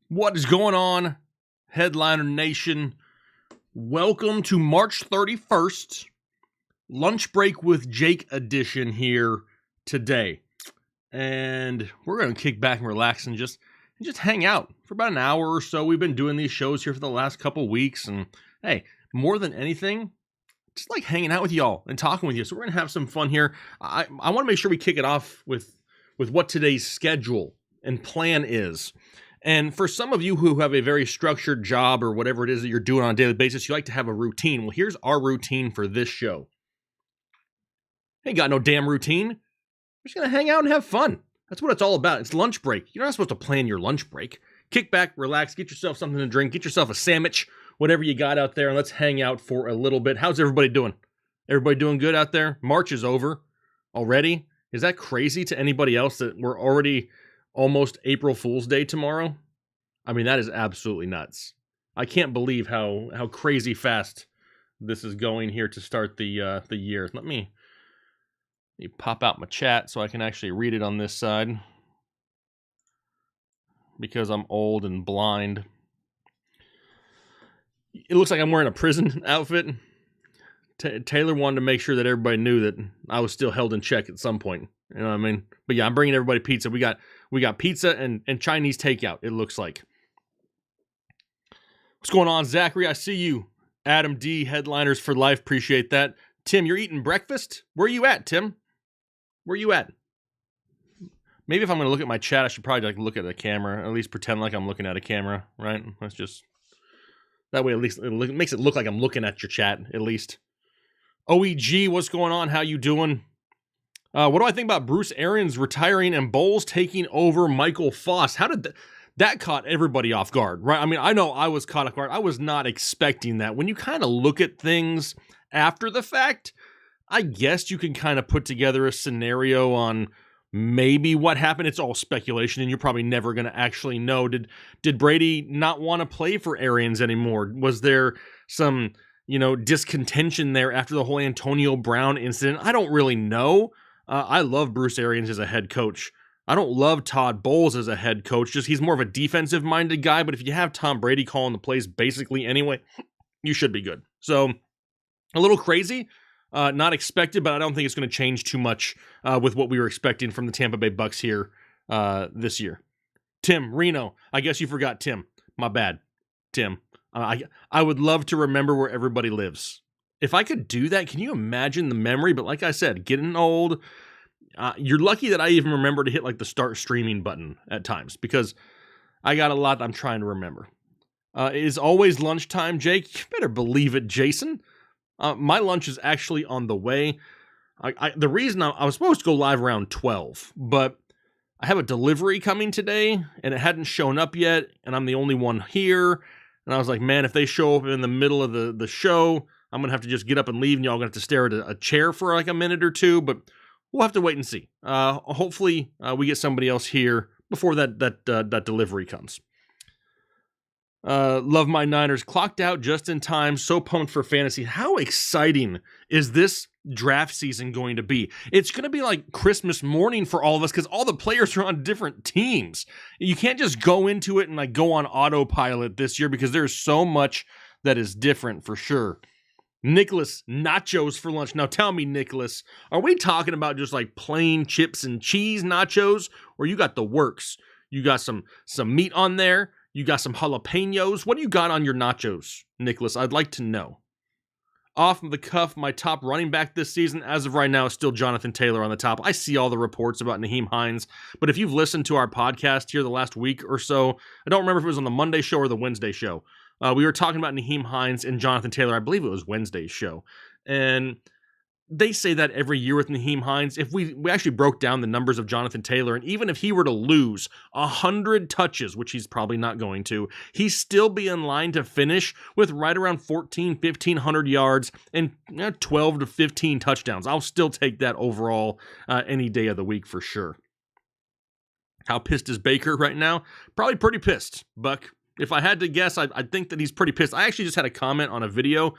What is going on, Headliner Nation? Welcome to March 31st, Lunch Break with Jake edition here today. And we're going to kick back and relax and just hang out for about an hour or so. We've been doing these shows here for the last couple weeks. And hey, more than anything, just like hanging out with y'all and talking with you. So we're going to have some fun here. I want to make sure we kick it off with what today's schedule and plan is. And for some of you who have a very structured job or whatever it is that you're doing on a daily basis, you like to have a routine. Well, here's our routine for this show. Ain't got no damn routine. We're just going to hang out and have fun. That's what it's all about. It's lunch break. You're not supposed to plan your lunch break. Kick back, relax, get yourself something to drink, get yourself a sandwich, whatever you got out there, and let's hang out for a little bit. How's everybody doing? Everybody doing good out there? March is over already. Is that crazy to anybody else that we're already almost April Fool's Day tomorrow? I mean, that is absolutely nuts. I can't believe how crazy fast this is going here to start the year. Let me pop out my chat so I can actually read it on this side, because I'm old and blind. It looks like I'm wearing a prison outfit. Taylor wanted to make sure that everybody knew that I was still held in check at some point. You know what I mean? But yeah, I'm bringing everybody pizza. We got pizza and Chinese takeout, it looks like. What's going on, Zachary? I see you. Adam D, Headliners for Life. Appreciate that. Tim, you're eating breakfast? Where are you at, Tim? Where are you at? Maybe if I'm going to look at my chat, I should probably look at the camera. At least pretend like I'm looking at a camera, right? That's just... That way at least it makes it look like I'm looking at your chat, at least. OEG, what's going on? How you doing? What do I think about Bruce Arians retiring and Bowles taking over Michael Foss? How did that caught everybody off guard, right? I mean, I know I was caught off guard. I was not expecting that. When you kind of look at things after the fact, I guess you can kind of put together a scenario on maybe what happened. It's all speculation, and you're probably never going to actually know. Did Brady not want to play for Arians anymore? Was there some, discontention there after the whole Antonio Brown incident? I don't really know. I love Bruce Arians as a head coach. I don't love Todd Bowles as a head coach. Just he's more of a defensive-minded guy, but if you have Tom Brady calling the plays basically anyway, you should be good. So, a little crazy. Not expected, but I don't think it's going to change too much with what we were expecting from the Tampa Bay Bucks here this year. Tim, Reno. I guess you forgot Tim. My bad, Tim. I would love to remember where everybody lives. If I could do that, can you imagine the memory? But like I said, getting old, you're lucky that I even remember to hit the start streaming button at times, because I got a lot I'm trying to remember. It is always lunchtime, Jake. You better believe it, Jason. My lunch is actually on the way. The reason I was supposed to go live around 12, but I have a delivery coming today, and it hadn't shown up yet, and I'm the only one here. And I was like, man, if they show up in the middle of the show, I'm going to have to just get up and leave, and y'all going to have to stare at a chair for a minute or two, but we'll have to wait and see. Hopefully, we get somebody else here before that delivery comes. Love my Niners. Clocked out just in time. So pumped for fantasy. How exciting is this draft season going to be? It's going to be like Christmas morning for all of us, because all the players are on different teams. You can't just go into it and go on autopilot this year, because there's so much that is different for sure. Nicholas, nachos for lunch. Now tell me, Nicholas, are we talking about just plain chips and cheese nachos, or you got the works? You got some meat on there? You got some jalapenos? What do you got on your nachos, Nicholas? I'd like to know. Off the cuff, my top running back this season, as of right now, is still Jonathan Taylor on the top. I see all the reports about Nyheim Hines, but if you've listened to our podcast here the last week or so, I don't remember if it was on the Monday show or the Wednesday show. We were talking about Nyheim Hines and Jonathan Taylor. I believe it was Wednesday's show. And they say that every year with Nyheim Hines. If we actually broke down the numbers of Jonathan Taylor, and even if he were to lose 100 touches, which he's probably not going to, he'd still be in line to finish with right around 1,500 yards and 12 to 15 touchdowns. I'll still take that overall any day of the week for sure. How pissed is Baker right now? Probably pretty pissed, Buck. If I had to guess, I'd think that he's pretty pissed. I actually just had a comment on a video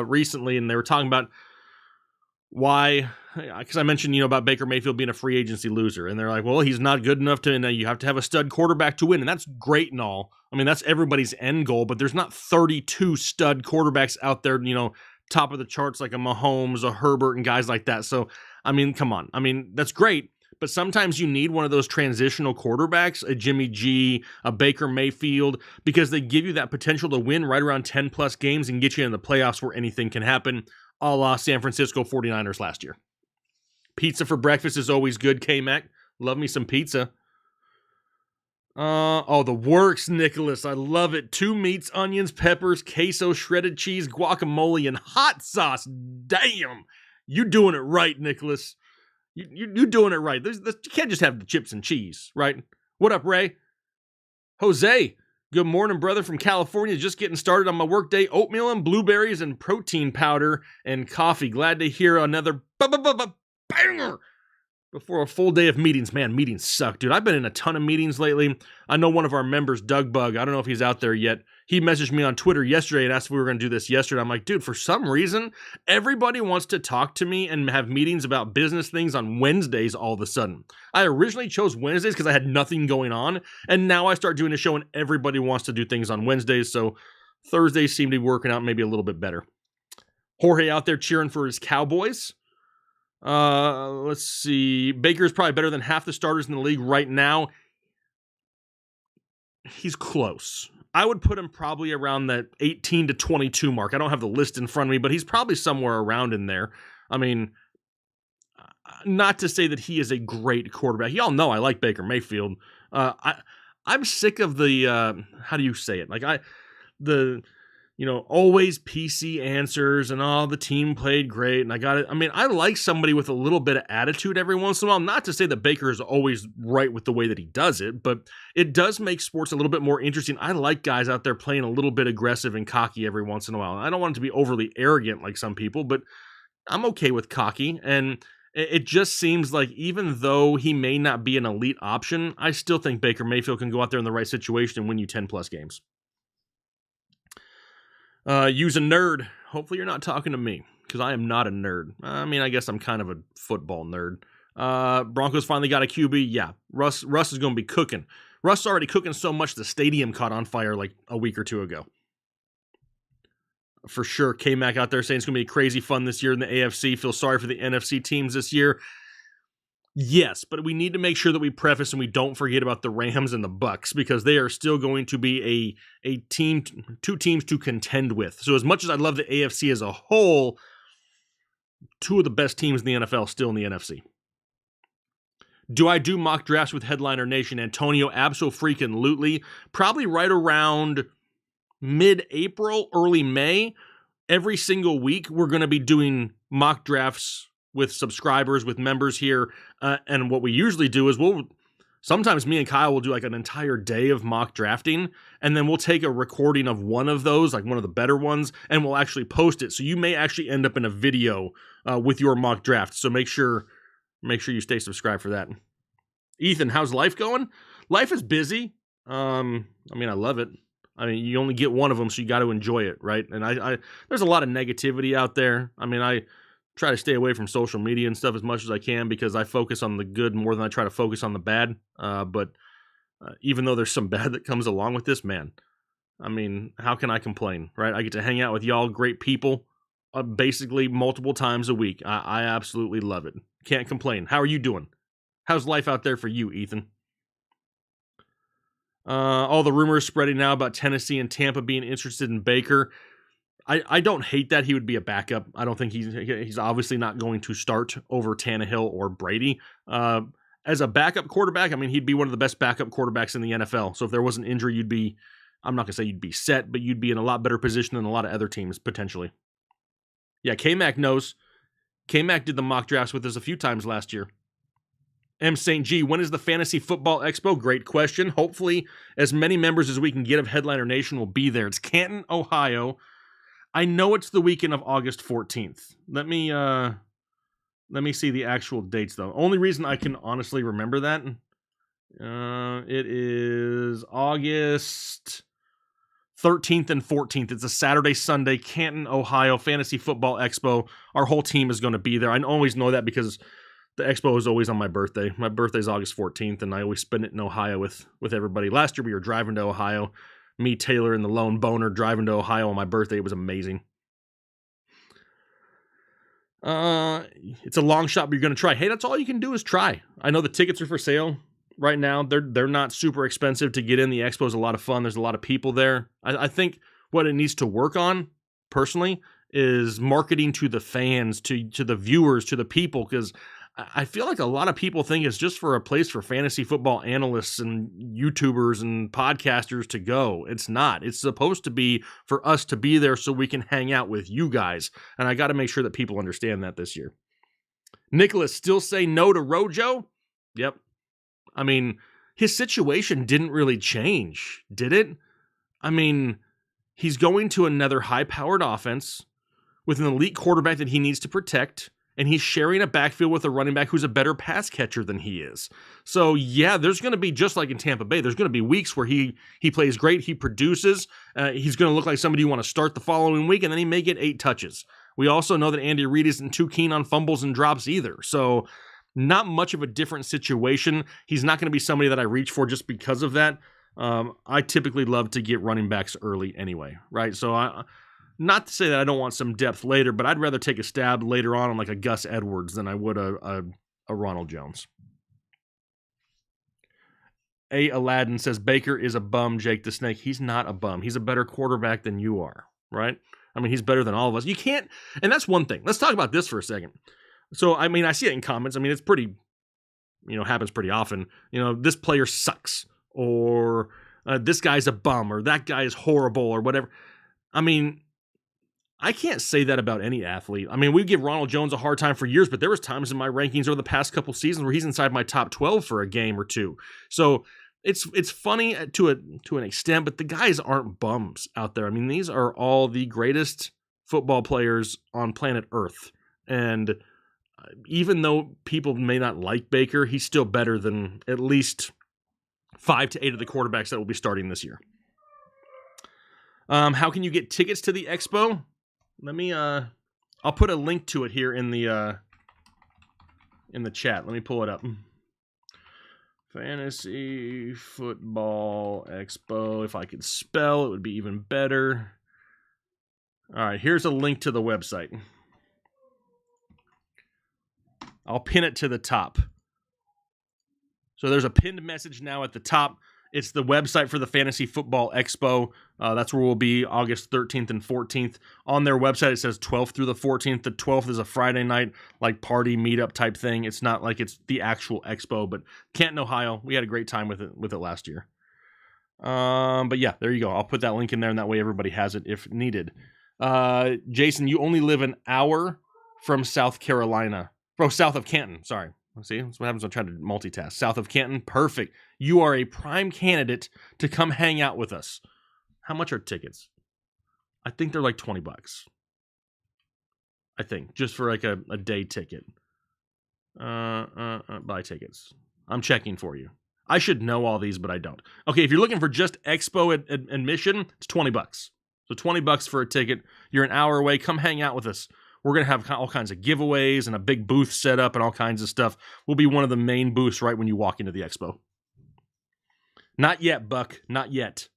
recently, and they were talking about Why? Because I mentioned, about Baker Mayfield being a free agency loser, and they're like, well, he's not good enough to, and you have to have a stud quarterback to win, and that's great and all. I mean, that's everybody's end goal, but there's not 32 stud quarterbacks out there, top of the charts like a Mahomes, a Herbert, and guys like that. So, I mean, come on. I mean, that's great, but sometimes you need one of those transitional quarterbacks, a Jimmy G, a Baker Mayfield, because they give you that potential to win right around 10 plus games and get you in the playoffs where anything can happen, a la San Francisco 49ers last year. Pizza for breakfast is always good, K-Mac. Love me some pizza. The works, Nicholas. I love it. 2 meats, onions, peppers, queso, shredded cheese, guacamole, and hot sauce. Damn. You doing it right, Nicholas. You doing it right. You can't just have the chips and cheese, right? What up, Ray? Jose. Good morning, brother from California. Just getting started on my workday. Oatmeal and blueberries and protein powder and coffee. Glad to hear another banger before a full day of meetings. Man, meetings suck, dude. I've been in a ton of meetings lately. I know one of our members, Doug Bug, I don't know if he's out there yet. He messaged me on Twitter yesterday and asked if we were going to do this yesterday. I'm like, dude, for some reason, everybody wants to talk to me and have meetings about business things on Wednesdays all of a sudden. I originally chose Wednesdays because I had nothing going on, and now I start doing a show and everybody wants to do things on Wednesdays, so Thursdays seem to be working out maybe a little bit better. Jorge out there cheering for his Cowboys. Let's see. Baker's probably better than half the starters in the league right now. He's close. I would put him probably around that 18 to 22 mark. I don't have the list in front of me, but he's probably somewhere around in there. I mean, not to say that he is a great quarterback. Y'all know I like Baker Mayfield. I'm sick of the, how do you say it? Always PC answers and all the team played great. And I got it. I mean, I like somebody with a little bit of attitude every once in a while. Not to say that Baker is always right with the way that he does it, but it does make sports a little bit more interesting. I like guys out there playing a little bit aggressive and cocky every once in a while. I don't want it to be overly arrogant like some people, but I'm okay with cocky. And it just seems like even though he may not be an elite option, I still think Baker Mayfield can go out there in the right situation and win you 10 plus games. Use a nerd. Hopefully you're not talking to me, because I am not a nerd. I mean, I guess I'm kind of a football nerd. Broncos finally got a QB. Yeah, Russ is going to be cooking. Russ is already cooking so much the stadium caught on fire like a week or two ago. For sure, K-Mac out there saying it's going to be crazy fun this year in the AFC. Feel sorry for the NFC teams this year. Yes, but we need to make sure that we preface and we don't forget about the Rams and the Bucks, because they are still going to be a team, 2 teams to contend with. So as much as I love the AFC as a whole, 2 of the best teams in the NFL still in the NFC. Do I do mock drafts with Headliner Nation? Antonio, abso-freaking-lutely. Probably right around mid-April, early May. Every single week, we're going to be doing mock drafts with subscribers, with members here, and what we usually do is sometimes me and Kyle will do like an entire day of mock drafting, and then we'll take a recording of one of those, like one of the better ones, and we'll actually post it. So you may actually end up in a video with your mock draft. So make sure you stay subscribed for that. Ethan, how's life going? Life is busy. I mean, I love it. I mean, you only get one of them, so you got to enjoy it, right? And I there's a lot of negativity out there. I mean, I try to stay away from social media and stuff as much as I can, because I focus on the good more than I try to focus on the bad. But even though there's some bad that comes along with this, man, I mean, how can I complain, right? I get to hang out with y'all great people basically multiple times a week. I absolutely love it. Can't complain. How are you doing? How's life out there for you, Ethan? All the rumors spreading now about Tennessee and Tampa being interested in Baker. I don't hate that he would be a backup. I don't think he's obviously not going to start over Tannehill or Brady. As a backup quarterback, I mean, he'd be one of the best backup quarterbacks in the NFL. So if there was an injury, I'm not going to say you'd be set, but you'd be in a lot better position than a lot of other teams, potentially. Yeah, K-Mac knows. K-Mac did the mock drafts with us a few times last year. M. St. G, when is the Fantasy Football Expo? Great question. Hopefully, as many members as we can get of Headliner Nation will be there. It's Canton, Ohio. I know it's the weekend of August 14th. Let me see the actual dates, though. Only reason I can honestly remember that, it is August 13th and 14th. It's a Saturday, Sunday, Canton, Ohio, Fantasy Football Expo. Our whole team is going to be there. I always know that because the Expo is always on my birthday. My birthday is August 14th, and I always spend it in Ohio with everybody. Last year, we were driving to Ohio. Me, Taylor, and the lone boner driving to Ohio on my birthday. It was amazing. It's a long shot, but you're going to try. Hey, that's all you can do is try. I know the tickets are for sale right now. They're not super expensive to get in. The Expo is a lot of fun. There's a lot of people there. I think what it needs to work on, personally, is marketing to the fans, to the viewers, to the people, because I feel like a lot of people think it's just for a place for fantasy football analysts and YouTubers and podcasters to go. It's not. It's supposed to be for us to be there so we can hang out with you guys. And I got to make sure that people understand that this year. Nicholas, still say no to Rojo? Yep. I mean, his situation didn't really change, did it? I mean, he's going to another high-powered offense with an elite quarterback that he needs to protect, and he's sharing a backfield with a running back who's a better pass catcher than he is. So, yeah, there's going to be, just like in Tampa Bay, there's going to be weeks where he plays great, he produces, he's going to look like somebody you want to start the following week, and then he may get 8 touches. We also know that Andy Reid isn't too keen on fumbles and drops either. So, not much of a different situation. He's not going to be somebody that I reach for just because of that. I typically love to get running backs early anyway, right? So, not to say that I don't want some depth later, but I'd rather take a stab later on like a Gus Edwards than I would a Ronald Jones. Aladdin says, Baker is a bum, Jake the Snake. He's not a bum. He's a better quarterback than you are, right? I mean, he's better than all of us. You can't, and that's one thing. Let's talk about this for a second. So, I mean, I see it in comments. I mean, it's pretty, happens pretty often. This player sucks, or this guy's a bum, or that guy is horrible, or whatever. I mean, I can't say that about any athlete. I mean, we give Ronald Jones a hard time for years, but there was times in my rankings over the past couple seasons where he's inside my top 12 for a game or two. So it's funny to an extent, but the guys aren't bums out there. I mean, these are all the greatest football players on planet Earth. And even though people may not like Baker, he's still better than at least 5 to 8 of the quarterbacks that will be starting this year. How can you get tickets to the Expo? Let me, I'll put a link to it here in the chat. Let me pull it up. Fantasy Football Expo. If I could spell, it would be even better. All right, here's a link to the website. I'll pin it to the top. So there's a pinned message now at the top. It's the website for the Fantasy Football Expo. That's where we'll be August 13th and 14th. On their website, it says 12th through the 14th. The 12th is a Friday night, like party meetup type thing. It's not like it's the actual Expo, but Canton, Ohio. We had a great time with it last year. But yeah, there you go. I'll put that link in there, and that way everybody has it if needed. Jason, you only live an hour from South Carolina. Oh, south of Canton. Sorry. See, that's what happens when I try to multitask. South of Canton, perfect. You are a prime candidate to come hang out with us. How much are tickets? I think they're like $20. I think, just for like a day ticket. Buy tickets. I'm checking for you. I should know all these, but I don't. Okay, if you're looking for just Expo admission, it's $20. So $20 for a ticket. You're an hour away. Come hang out with us. We're going to have all kinds of giveaways and a big booth set up and all kinds of stuff. We'll be one of the main booths right when you walk into the Expo. Not yet, Buck. Not yet.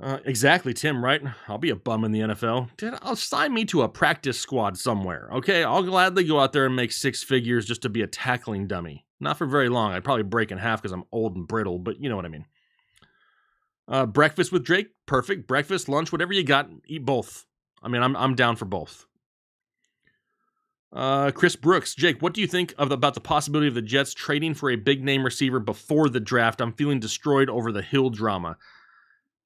Exactly, Tim, right? I'll be a bum in the NFL. Dude, I'll sign me to a practice squad somewhere, okay? I'll gladly go out there and make 6 figures just to be a tackling dummy. Not for very long. I'd probably break in half because I'm old and brittle, but you know what I mean. Breakfast with Drake, perfect. Breakfast, lunch, whatever you got, eat both. I mean, I'm down for both. Chris Brooks, Jake, what do you think about the possibility of the Jets trading for a big-name receiver before the draft? I'm feeling destroyed over the Hill drama.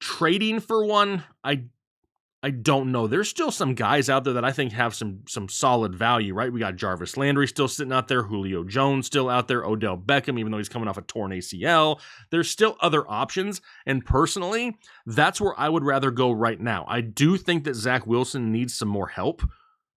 Trading for one, I don't know. There's still some guys out there that I think have some solid value, right? We got Jarvis Landry still sitting out there, Julio Jones still out there, Odell Beckham, even though he's coming off a torn ACL. There's still other options, and personally, that's where I would rather go right now. I do think that Zach Wilson needs some more help,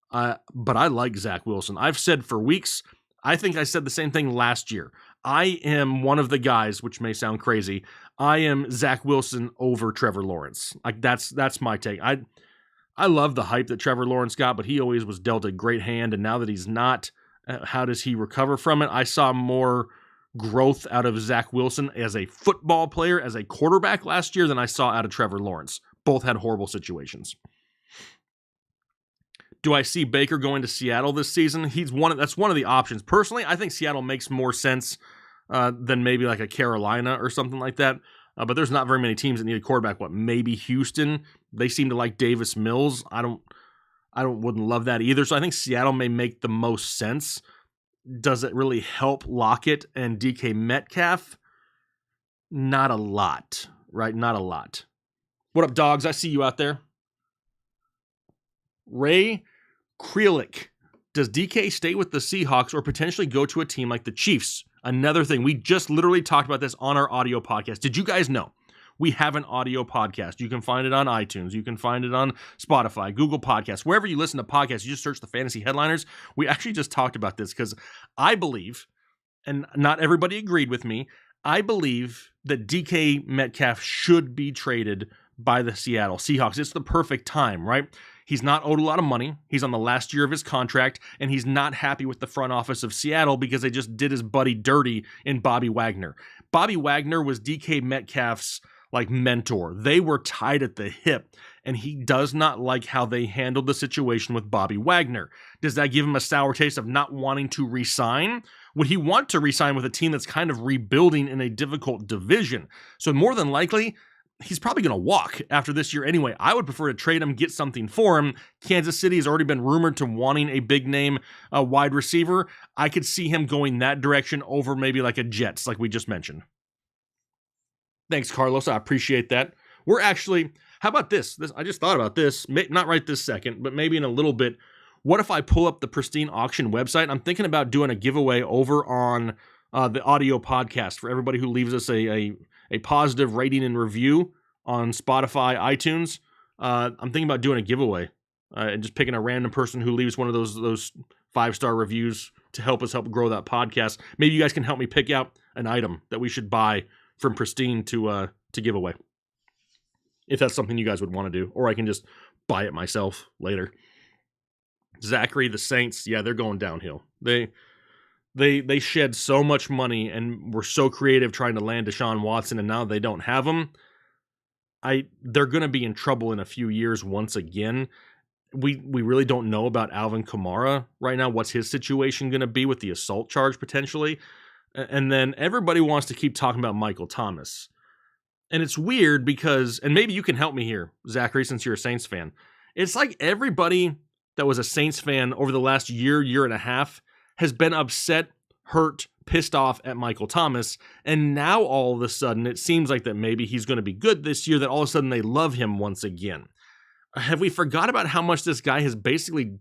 but I like Zach Wilson. I've said for weeks, I think I said the same thing last year. I am one of the guys, which may sound crazy. I am Zach Wilson over Trevor Lawrence. Like that's my take. I love the hype that Trevor Lawrence got, but he always was dealt a great hand, and now that he's not, how does he recover from it? I saw more growth out of Zach Wilson as a football player, as a quarterback last year than I saw out of Trevor Lawrence. Both had horrible situations. Do I see Baker going to Seattle this season? That's one of the options. Personally, I think Seattle makes more sense than maybe like a Carolina or something like that. But there's not very many teams that need a quarterback. Maybe Houston? They seem to like Davis Mills. I wouldn't love that either. So I think Seattle may make the most sense. Does it really help Lockett and DK Metcalf? Not a lot, right? Not a lot. What up, dogs? I see you out there. Ray Krielik. Does DK stay with the Seahawks or potentially go to a team like the Chiefs? Another thing, we just literally talked about this on our audio podcast. Did you guys know we have an audio podcast? You can find it on iTunes. You can find it on Spotify, Google Podcasts, wherever you listen to podcasts. You just search the Fantasy Headliners. We actually just talked about this because I believe, and not everybody agreed with me, I believe that DK Metcalf should be traded by the Seattle Seahawks. It's the perfect time, right? He's not owed a lot of money. He's on the last year of his contract, and he's not happy with the front office of Seattle because they just did his buddy dirty in Bobby Wagner. Bobby Wagner was DK Metcalf's mentor. They were tied at the hip, and he does not like how they handled the situation with Bobby Wagner. Does that give him a sour taste of not wanting to re-sign? Would he want to re-sign with a team that's kind of rebuilding in a difficult division? So more than likely, he's probably going to walk after this year anyway. I would prefer to trade him, get something for him. Kansas City has already been rumored to wanting a big name wide receiver. I could see him going that direction over maybe like a Jets, like we just mentioned. Thanks, Carlos. I appreciate that. We're actually, how about this? I just thought about this, not right this second, but maybe in a little bit. What if I pull up the Pristine Auction website? I'm thinking about doing a giveaway over on the audio podcast for everybody who leaves us a positive rating and review on Spotify, iTunes. I'm thinking about doing a giveaway and just picking a random person who leaves one of those 5-star reviews to help us help grow that podcast. Maybe you guys can help me pick out an item that we should buy from Pristine to give away, if that's something you guys would want to do, or I can just buy it myself later. Zachary, the Saints, yeah, they're going downhill. They shed so much money and were so creative trying to land Deshaun Watson, and now they don't have him. They're going to be in trouble in a few years once again. We really don't know about Alvin Kamara right now. What's his situation going to be with the assault charge potentially? And then everybody wants to keep talking about Michael Thomas. And it's weird because, and maybe you can help me here, Zachary, since you're a Saints fan. It's like everybody that was a Saints fan over the last year and a half has been upset, hurt, pissed off at Michael Thomas, and now all of a sudden it seems like that maybe he's going to be good this year, that all of a sudden they love him once again. Have we forgot about how much this guy has basically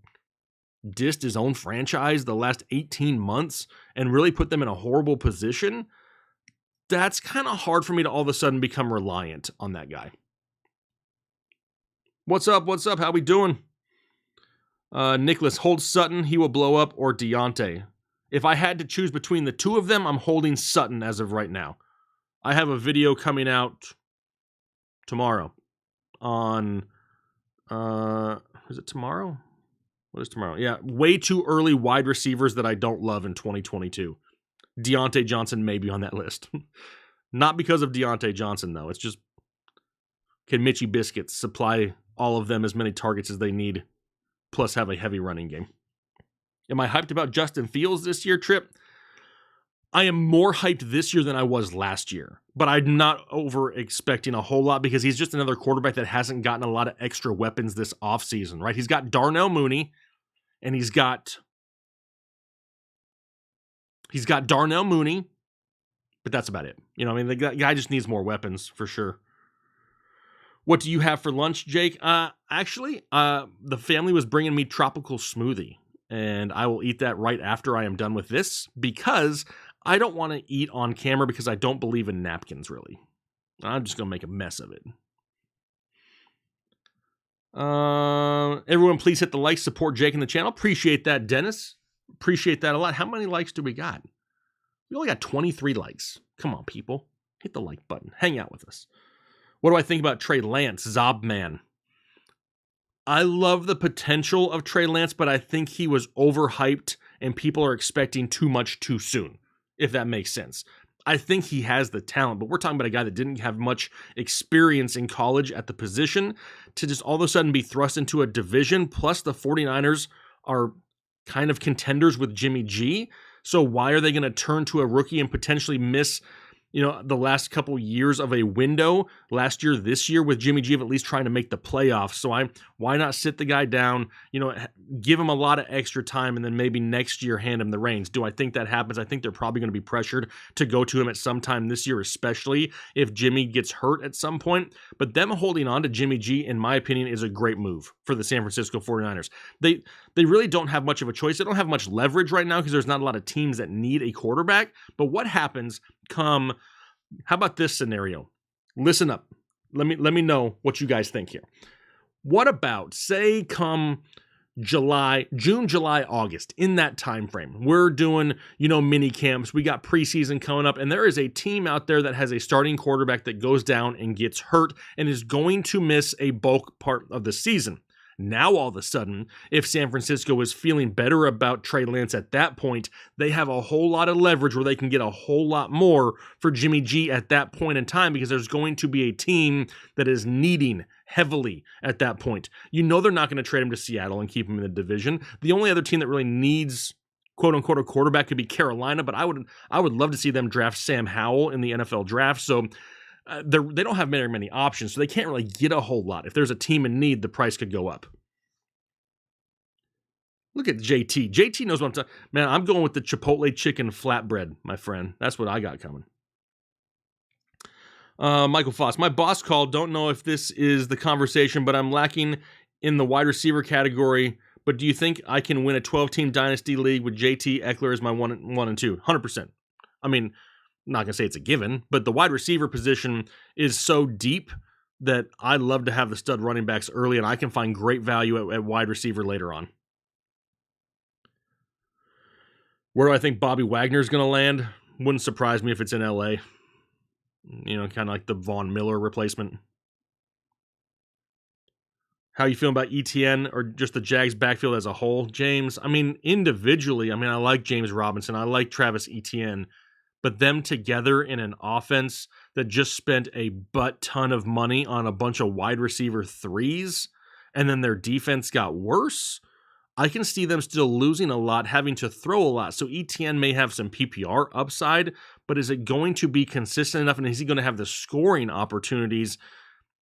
dissed his own franchise the last 18 months and really put them in a horrible position? That's kind of hard for me to all of a sudden become reliant on that guy. What's up? How we doing? Nicholas, hold Sutton, he will blow up, or Deontay. If I had to choose between the two of them, I'm holding Sutton as of right now. I have a video coming out tomorrow on, is it tomorrow? What is tomorrow? Yeah, way too early wide receivers that I don't love in 2022. Deontay Johnson may be on that list. Not because of Deontay Johnson, though. It's just, can Mitchie Biscuits supply all of them as many targets as they need, plus have a heavy running game? Am I hyped about Justin Fields this year, Trip? I am more hyped this year than I was last year, but I'm not over expecting a whole lot because he's just another quarterback that hasn't gotten a lot of extra weapons this offseason, right? He's got Darnell Mooney, and he's got Darnell Mooney, but that's about it. You know, I mean, the guy just needs more weapons for sure. What do you have for lunch, Jake? Actually, the family was bringing me tropical smoothie, and I will eat that right after I am done with this because I don't want to eat on camera because I don't believe in napkins, really. I'm just going to make a mess of it. Everyone, please hit the like, support Jake in the channel. Appreciate that, Dennis. Appreciate that a lot. How many likes do we got? We only got 23 likes. Come on, people. Hit the like button. Hang out with us. What do I think about Trey Lance, Zobman? I love the potential of Trey Lance, but I think he was overhyped and people are expecting too much too soon, if that makes sense. I think he has the talent, but we're talking about a guy that didn't have much experience in college at the position to just all of a sudden be thrust into a division. Plus, the 49ers are kind of contenders with Jimmy G. So why are they going to turn to a rookie and potentially miss, the last couple years of a window last year, this year with Jimmy G of at least trying to make the playoffs? So why not sit the guy down, give him a lot of extra time and then maybe next year hand him the reins? Do I think that happens? I think they're probably going to be pressured to go to him at some time this year, especially if Jimmy gets hurt at some point. But them holding on to Jimmy G, in my opinion, is a great move for the San Francisco 49ers. They really don't have much of a choice. They don't have much leverage right now because there's not a lot of teams that need a quarterback. But what happens how about this scenario? Listen up. Let me know what you guys think here. What about, say, come June, July, August, in that time frame, we're doing, mini camps. We got preseason coming up, and there is a team out there that has a starting quarterback that goes down and gets hurt and is going to miss a bulk part of the season. Now, all of a sudden, if San Francisco is feeling better about Trey Lance at that point, they have a whole lot of leverage where they can get a whole lot more for Jimmy G at that point in time because there's going to be a team that is needing heavily at that point. They're not going to trade him to Seattle and keep him in the division. The only other team that really needs quote-unquote a quarterback could be Carolina, but I would love to see them draft Sam Howell in the NFL draft. So they don't have very many options, so they can't really get a whole lot. If there's a team in need, the price could go up. Look at JT. JT knows what I'm talking about. Man, I'm going with the Chipotle chicken flatbread, my friend. That's what I got coming. Michael Foss. My boss called. Don't know if this is the conversation, but I'm lacking in the wide receiver category. But do you think I can win a 12-team dynasty league with JT Eckler as my 1 and 2? 100%. I mean, I'm not going to say it's a given, but the wide receiver position is so deep that I love to have the stud running backs early, and I can find great value at wide receiver later on. Where do I think Bobby Wagner is going to land? Wouldn't surprise me if it's in LA. Kind of like the Von Miller replacement. How you feeling about ETN or just the Jags backfield as a whole, James? I mean, individually, I like James Robinson. I like Travis Etienne. But them together in an offense that just spent a butt ton of money on a bunch of wide receiver threes, and then their defense got worse, I can see them still losing a lot, having to throw a lot. So ETN may have some PPR upside, but is it going to be consistent enough, and is he going to have the scoring opportunities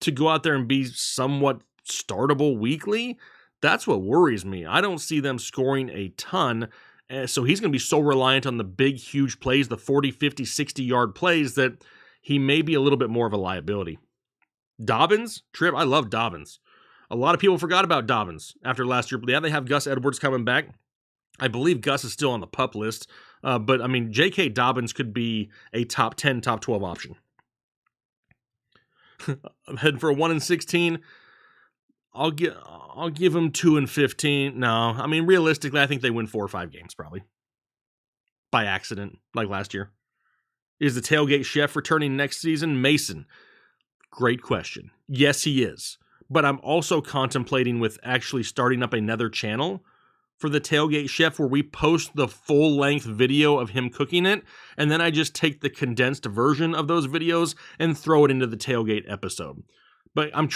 to go out there and be somewhat startable weekly? That's what worries me. I don't see them scoring a ton. So he's going to be so reliant on the big, huge plays, the 40, 50, 60-yard plays, that he may be a little bit more of a liability. Dobbins, Trip, I love Dobbins. A lot of people forgot about Dobbins after last year. Yeah, they have Gus Edwards coming back. I believe Gus is still on the PUP list. But, J.K. Dobbins could be a top 10, top 12 option. I'm heading for a 1 and 16. I'll give them 2 and 15. No, realistically, I think they win 4 or 5 games probably by accident, like last year. Is the Tailgate chef returning next season? Mason, great question. Yes, he is. But I'm also contemplating with actually starting up another channel for the Tailgate chef where we post the full-length video of him cooking it, and then I just take the condensed version of those videos and throw it into the Tailgate episode. But I'm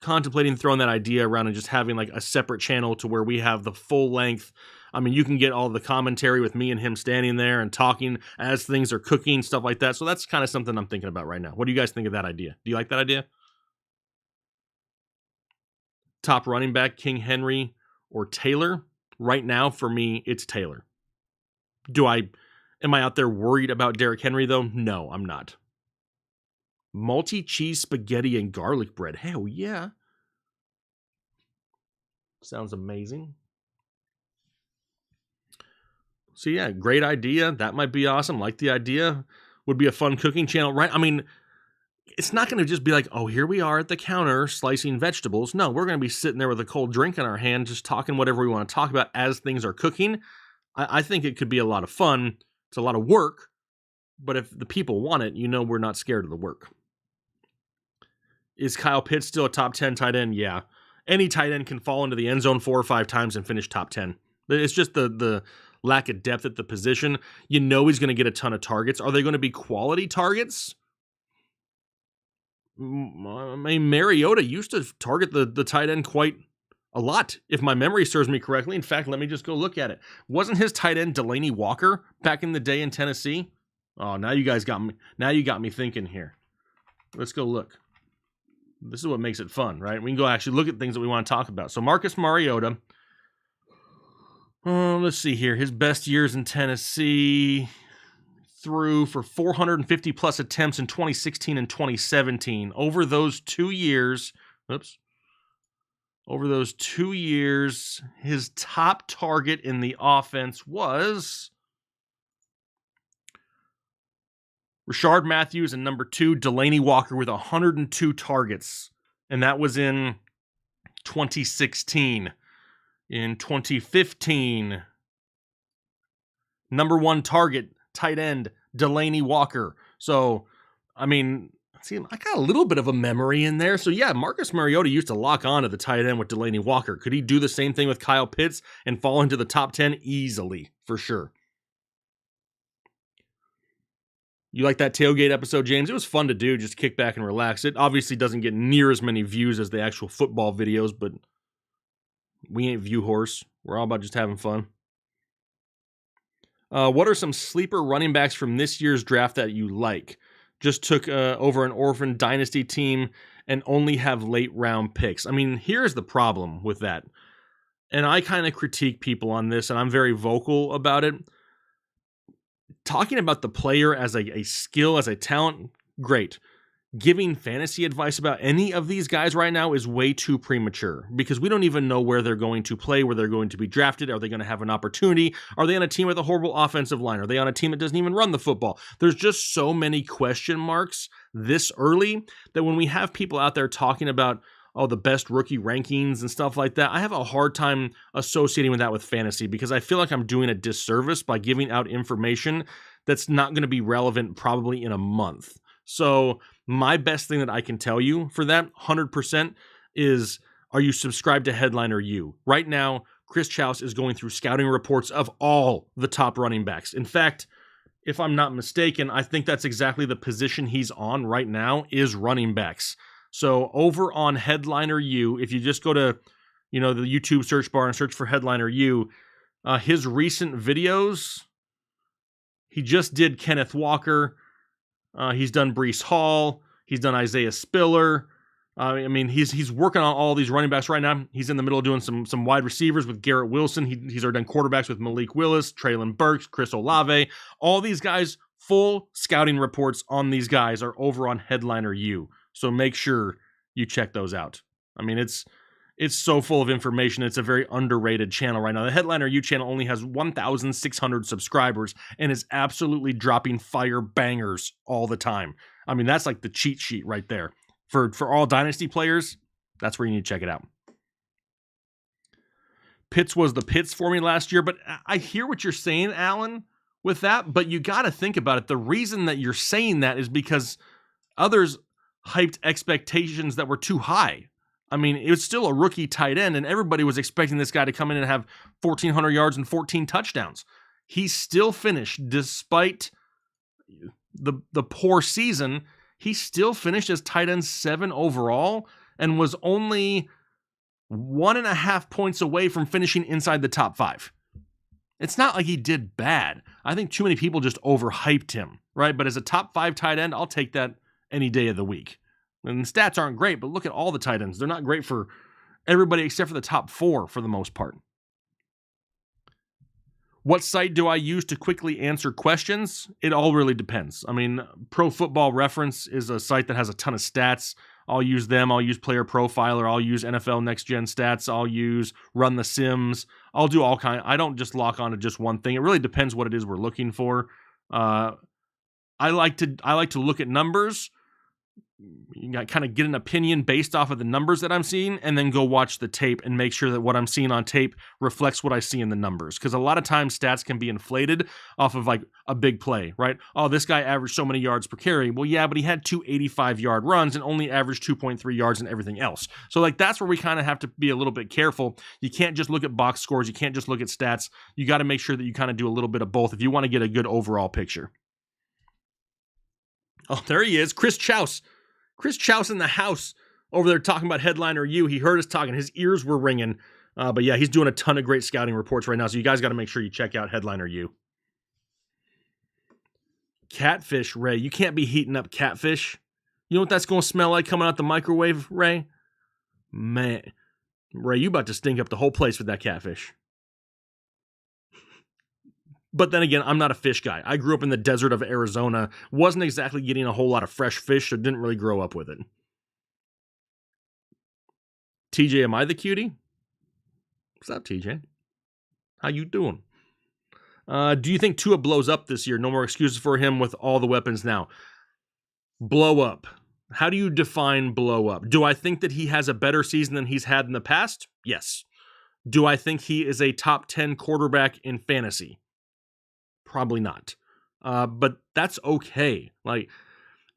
contemplating throwing that idea around and just having like a separate channel to where we have the full length. You can get all the commentary with me and him standing there and talking as things are cooking, stuff like that. So that's kind of something I'm thinking about right now. What do you guys think of that idea? Do you like that idea? Top running back, King Henry or Taylor? Right now, for me, it's Taylor. Am I out there worried about Derrick Henry though? No, I'm not. Multi-cheese spaghetti and garlic bread. Hell yeah. Sounds amazing. So yeah, great idea. That might be awesome. Like the idea. Would be a fun cooking channel, right? It's not going to just be like, oh, here we are at the counter slicing vegetables. No, we're going to be sitting there with a cold drink in our hand, just talking whatever we want to talk about as things are cooking. I think it could be a lot of fun. It's a lot of work, but if the people want it, we're not scared of the work. Is Kyle Pitts still a top 10 tight end? Yeah. Any tight end can fall into the end zone 4 or 5 times and finish top 10. It's just the lack of depth at the position. He's going to get a ton of targets. Are they going to be quality targets? I mean, Mariota used to target the tight end quite a lot, if my memory serves me correctly. In fact, let me just go look at it. Wasn't his tight end Delaney Walker back in the day in Tennessee? Oh, now you guys got me. Now you got me thinking here. Let's go look. This is what makes it fun, right? We can go actually look at things that we want to talk about. So Marcus Mariota. Let's see here. His best years in Tennessee, threw for 450 plus attempts in 2016 and 2017. Over those 2 years, his top target in the offense was Rashard Matthews, and number 2, Delaney Walker, with 102 targets. And that was in 2016. In 2015, number 1 target, tight end, Delaney Walker. So, I mean, see, I got a little bit of a memory in there. So, yeah, Marcus Mariota used to lock on to the tight end with Delaney Walker. Could he do the same thing with Kyle Pitts and fall into the top 10? Easily, for sure. You like that Tailgate episode, James? It was fun to do, just kick back and relax. It obviously doesn't get near as many views as the actual football videos, but we ain't view horse. We're all about just having fun. What are some sleeper running backs from this year's draft that you like? Just took over an orphan dynasty team and only have late round picks. I mean, here's the problem with that. And I kind of critique people on this, and I'm very vocal about it. Talking about the player as a skill, as a talent, great. Giving fantasy advice about any of these guys right now is way too premature because we don't even know where they're going to play, where they're going to be drafted. Are they going to have an opportunity? Are they on a team with a horrible offensive line? Are they on a team that doesn't even run the football? There's just so many question marks this early that when we have people out there talking about, the best rookie rankings and stuff like that, I have a hard time associating with that with fantasy because I feel like I'm doing a disservice by giving out information that's not going to be relevant probably in a month. So my best thing that I can tell you for that 100% is, are you subscribed to Headliner U? Right now, Chris Chouse is going through scouting reports of all the top running backs. In fact, if I'm not mistaken, I think that's exactly the position he's on right now is running backs. So over on Headliner U, if you just go to, the YouTube search bar and search for Headliner U, his recent videos, he just did Kenneth Walker. He's done Breece Hall. He's done Isaiah Spiller. He's working on all these running backs right now. He's in the middle of doing some wide receivers with Garrett Wilson. He's already done quarterbacks with Malik Willis, Traylon Burks, Chris Olave. All these guys, full scouting reports on these guys are over on Headliner U. So make sure you check those out. I mean, it's so full of information. It's a very underrated channel right now. The Headliner U channel only has 1,600 subscribers and is absolutely dropping fire bangers all the time. I mean, that's like the cheat sheet right there. For all Dynasty players, that's where you need to check it out. Pitts was the Pitts for me last year, but I hear what you're saying, Alan, with that, but you got to think about it. The reason that you're saying that is because others hyped expectations that were too high. I mean, it was still a rookie tight end, and everybody was expecting this guy to come in and have 1,400 yards and 14 touchdowns. He still finished, despite the poor season, he still finished as tight end 7 overall and was only 1.5 points away from finishing inside the top 5. It's not like he did bad. I think too many people just overhyped him, right? But as a top 5 tight end, I'll take that any day of the week. And the stats aren't great, but look at all the tight ends. They're not great for everybody except for the top 4 for the most part. What site do I use to quickly answer questions? It all really depends. I mean, Pro Football Reference is a site that has a ton of stats. I'll use them. I'll use Player Profiler. I'll use NFL Next Gen Stats. I'll use Run the Sims. I'll do all kind. I don't just lock on to just one thing. It really depends what it is we're looking for. I like to look at numbers. kind of get an opinion based off of the numbers that I'm seeing, and then go watch the tape and make sure that what I'm seeing on tape reflects what I see in the numbers. Because a lot of times stats can be inflated off of like a big play, right? Oh, this guy averaged so many yards per carry. Well, yeah, but he had 2 85-yard runs and only averaged 2.3 yards and everything else. So like that's where we kind of have to be a little bit careful. You can't just look at box scores. You can't just look at stats. You got to make sure that you kind of do a little bit of both if you want to get a good overall picture. Oh, there he is, Chris Chouse. Chris Chouse in the house over there talking about Headliner U. He heard us talking. His ears were ringing. But yeah, he's doing a ton of great scouting reports right now. So you guys got to make sure you check out Headliner U. Catfish, Ray. You can't be heating up catfish. You know what that's going to smell like coming out the microwave, Ray? Man. Ray, you about to stink up the whole place with that catfish. But then again, I'm not a fish guy. I grew up in the desert of Arizona. Wasn't exactly getting a whole lot of fresh fish, so didn't really grow up with it. TJ, am I the cutie? What's up, TJ? How you doing? Do you think Tua blows up this year? No more excuses for him with all the weapons now. Blow up. How do you define blow up? Do I think that he has a better season than he's had in the past? Yes. Do I think he is a top 10 quarterback in fantasy? Probably not. But that's okay. Like,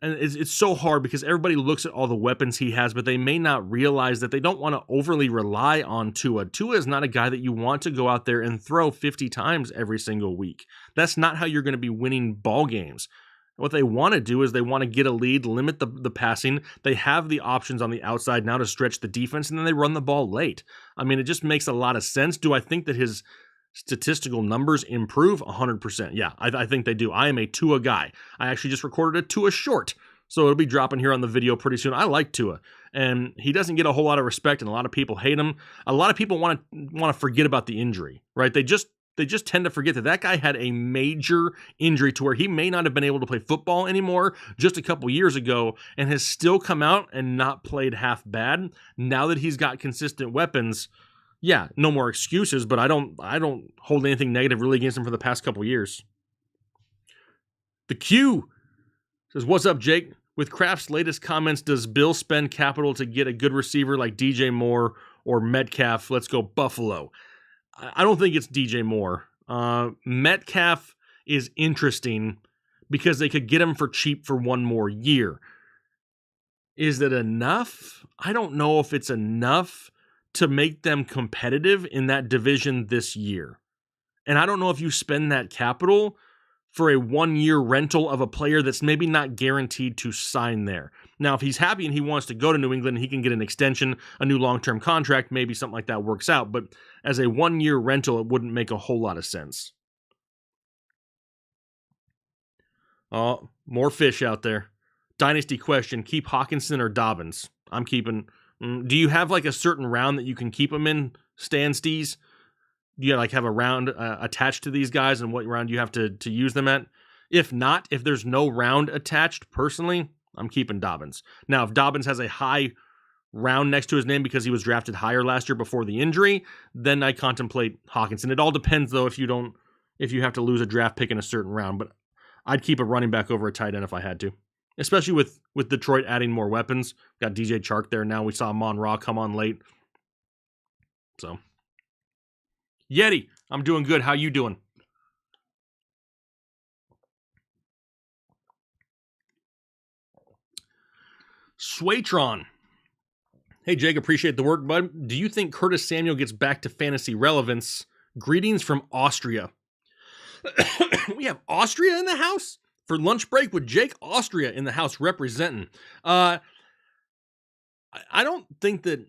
and it's so hard because everybody looks at all the weapons he has, but they may not realize that they don't want to overly rely on Tua. Tua is not a guy that you want to go out there and throw 50 times every single week. That's not how you're going to be winning ball games. What they want to do is they want to get a lead, limit the passing. They have the options on the outside now to stretch the defense, and then they run the ball late. I mean, it just makes a lot of sense. Do I think that his statistical numbers improve? 100%. Yeah, I think they do. I am a Tua guy. I actually just recorded a Tua short, so it'll be dropping here on the video pretty soon. I like Tua, and he doesn't get a whole lot of respect, and a lot of people hate him. A lot of people want to forget about the injury, right? They just tend to forget that guy had a major injury to where he may not have been able to play football anymore just a couple years ago, and has still come out and not played half bad. Now that he's got consistent weapons, yeah, no more excuses, but I don't hold anything negative really against him for the past couple years. The Q says, what's up, Jake? With Kraft's latest comments, does Bill spend capital to get a good receiver like DJ Moore or Metcalf? Let's go Buffalo. I don't think it's DJ Moore. Metcalf is interesting because they could get him for cheap for one more year. Is it enough? I don't know if it's enough to make them competitive in that division this year. And I don't know if you spend that capital for a one-year rental of a player that's maybe not guaranteed to sign there. Now, if he's happy and he wants to go to New England and he can get an extension, a new long-term contract, maybe something like that works out. But as a one-year rental, it wouldn't make a whole lot of sense. Oh, more fish out there. Dynasty question, keep Hawkinson or Dobbins? I'm keeping... Do you have like a certain round that you can keep them in, Stan Stees? Do you like have a round attached to these guys, and what round you have to use them at? If not, if there's no round attached, personally, I'm keeping Dobbins. Now, if Dobbins has a high round next to his name because he was drafted higher last year before the injury, then I contemplate Hawkinson. It all depends though if you have to lose a draft pick in a certain round, but I'd keep a running back over a tight end if I had to. Especially with Detroit adding more weapons. Got DJ Chark there now. We saw Mon Ra come on late. So, Yeti, I'm doing good. How you doing? Swatron. Hey, Jake, appreciate the work, bud. Do you think Curtis Samuel gets back to fantasy relevance? Greetings from Austria. We have Austria in the house? For lunch break with Jake, Austria in the house representing. I don't think that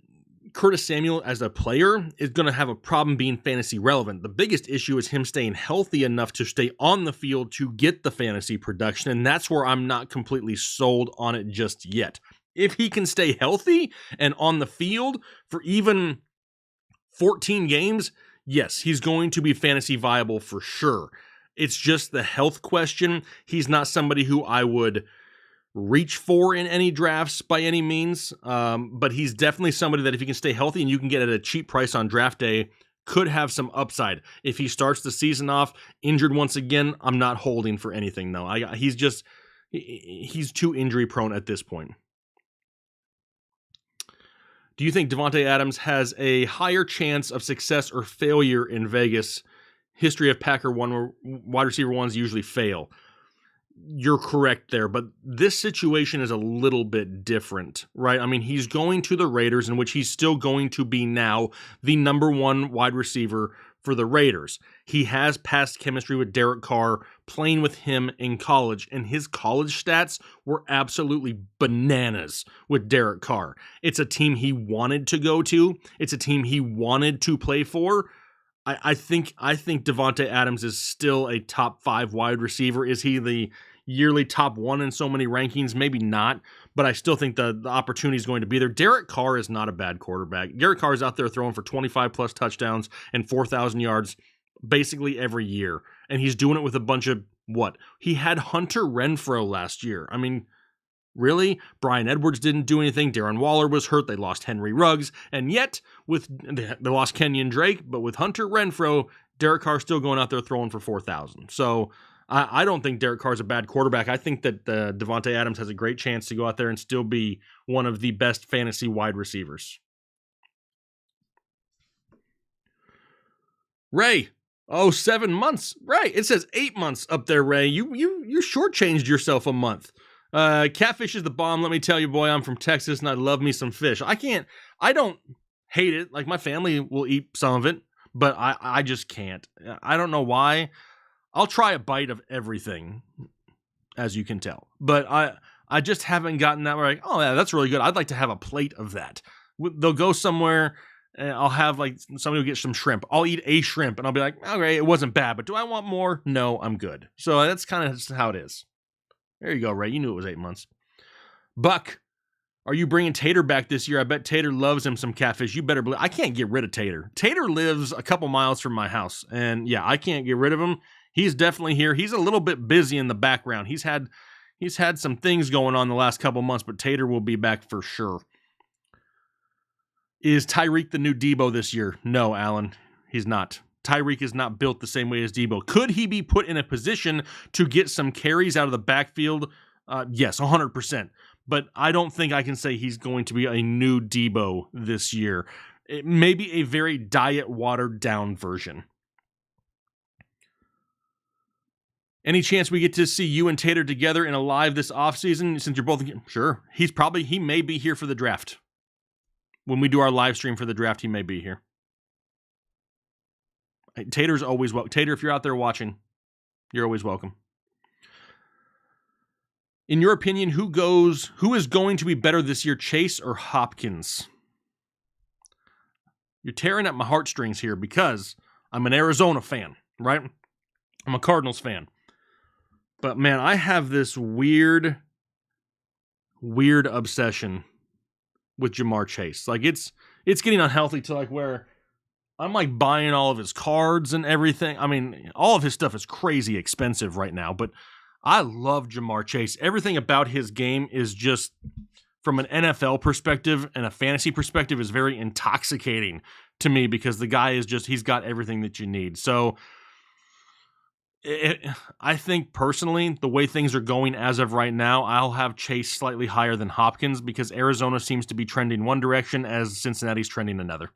Curtis Samuel as a player is going to have a problem being fantasy relevant. The biggest issue is him staying healthy enough to stay on the field to get the fantasy production, and that's where I'm not completely sold on it just yet. If he can stay healthy and on the field for even 14 games, yes, he's going to be fantasy viable for sure. It's just the health question. He's not somebody who I would reach for in any drafts by any means, but he's definitely somebody that if he can stay healthy and you can get at a cheap price on draft day, could have some upside. If he starts the season off injured once again, I'm not holding for anything though. He's too injury prone at this point. Do you think Davante Adams has a higher chance of success or failure in Vegas? History of Packer wide receiver ones usually fail. You're correct there, but this situation is a little bit different, right? I mean, he's going to the Raiders, in which he's still going to be now the number one wide receiver for the Raiders. He has past chemistry with Derek Carr, playing with him in college, and his college stats were absolutely bananas with Derek Carr. It's a team he wanted to go to. It's a team he wanted to play for. I think Davante Adams is still a top 5 wide receiver. Is he the yearly top 1 in so many rankings? Maybe not, but I still think the opportunity is going to be there. Derek Carr is not a bad quarterback. Derek Carr is out there throwing for 25 plus touchdowns and 4,000 yards basically every year, and he's doing it with a bunch of what? He had Hunter Renfrow last year. I mean, really? Brian Edwards didn't do anything. Darren Waller was hurt. They lost Henry Ruggs. And yet, they lost Kenyon Drake, but with Hunter Renfrow, Derek Carr's still going out there throwing for 4,000. So I don't think Derek Carr's a bad quarterback. I think that Davante Adams has a great chance to go out there and still be one of the best fantasy wide receivers. Ray. Oh, 7 months. Right. It says 8 months up there, Ray. You shortchanged yourself a month. Catfish is the bomb. Let me tell you, boy, I'm from Texas and I love me some fish. I don't hate it. Like, my family will eat some of it, but I just can't. I don't know why. I'll try a bite of everything, as you can tell, but I just haven't gotten that where, like, oh yeah, that's really good. I'd like to have a plate of that. They'll go somewhere and I'll have, like, somebody will get some shrimp. I'll eat a shrimp and I'll be like, okay, it wasn't bad, but do I want more? No, I'm good. So that's kind of how it is. There you go, Ray. You knew it was 8 months. Buck, are you bringing Tater back this year? I bet Tater loves him some catfish. You better believe. I can't get rid of Tater. Tater lives a couple miles from my house, and yeah, I can't get rid of him. He's definitely here. He's a little bit busy in the background. He's had some things going on the last couple months, but Tater will be back for sure. Is Tyrique the new Debo this year? No, Alan, he's not. Tyrique is not built the same way as Debo. Could he be put in a position to get some carries out of the backfield? Yes, 100%. But I don't think I can say he's going to be a new Debo this year. It may be a very diet watered down version. Any chance we get to see you and Tater together in a live this offseason? Since you're both, sure. He may be here for the draft. When we do our live stream for the draft, he may be here. Tater's always welcome. Tater, if you're out there watching, you're always welcome. In your opinion, who is going to be better this year, Chase or Hopkins? You're tearing at my heartstrings here because I'm an Arizona fan, right? I'm a Cardinals fan. But man, I have this weird obsession with Jamar Chase. Like, it's getting unhealthy to, like, where I'm, like, buying all of his cards and everything. I mean, all of his stuff is crazy expensive right now, but I love Jamar Chase. Everything about his game is just, from an NFL perspective and a fantasy perspective, is very intoxicating to me because the guy is just, he's got everything that you need. So I think personally, the way things are going as of right now, I'll have Chase slightly higher than Hopkins because Arizona seems to be trending one direction as Cincinnati's trending another.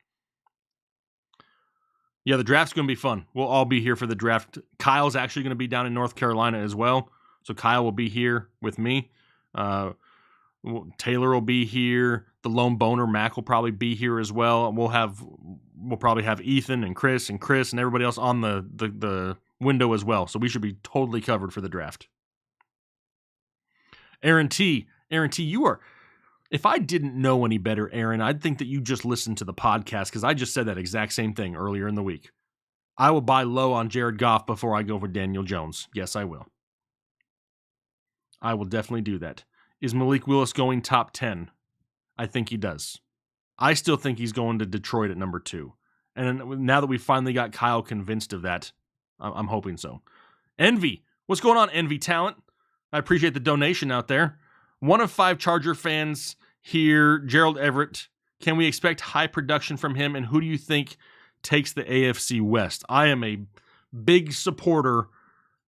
Yeah, the draft's going to be fun. We'll all be here for the draft. Kyle's actually going to be down in North Carolina as well. So Kyle will be here with me. Taylor will be here. The lone boner, Mac, will probably be here as well. We'll probably have Ethan and Chris and everybody else on the window as well. So we should be totally covered for the draft. Aaron T, you are... If I didn't know any better, Aaron, I'd think that you just listened to the podcast because I just said that exact same thing earlier in the week. I will buy low on Jared Goff before I go for Daniel Jones. Yes, I will. I will definitely do that. Is Malik Willis going top 10? I think he does. I still think he's going to Detroit at number 2. And now that we finally got Kyle convinced of that, I'm hoping so. Envy. What's going on, Envy Talent? I appreciate the donation out there. 1 of 5 Charger fans here, Gerald Everett. Can we expect high production from him? And who do you think takes the AFC West? I am a big supporter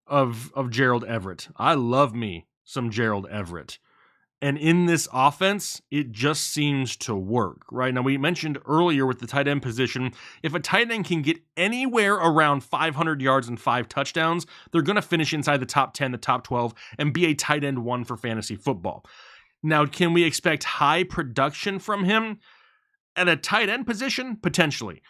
of Gerald Everett. I love me some Gerald Everett. And in this offense, it just seems to work, right? Now, we mentioned earlier with the tight end position, if a tight end can get anywhere around 500 yards and 5 touchdowns, they're going to finish inside the top 10, the top 12, and be a tight end 1 for fantasy football. Now, can we expect high production from him at a tight end position? Potentially.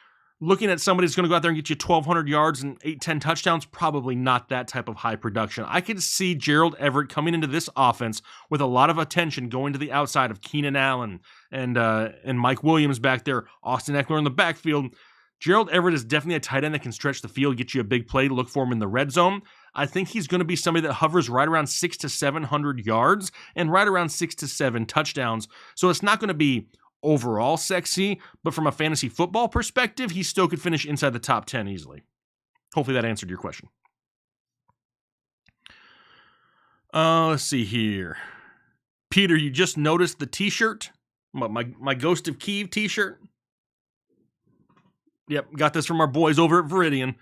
Looking at somebody who's going to go out there and get you 1,200 yards and 8-10 touchdowns, probably not that type of high production. I could see Gerald Everett coming into this offense with a lot of attention going to the outside of Keenan Allen and Mike Williams back there, Austin Eckler in the backfield. Gerald Everett is definitely a tight end that can stretch the field, get you a big play, look for him in the red zone. I think he's going to be somebody that hovers right around 600 to 700 yards and right around 6 to 7 touchdowns. So it's not going to be overall sexy, but from a fantasy football perspective, he still could finish inside the top 10 easily. Hopefully that answered your question. Let's see here. Peter, you just noticed the t-shirt? My Ghost of Kiev t-shirt? Yep, got this from our boys over at Veridian.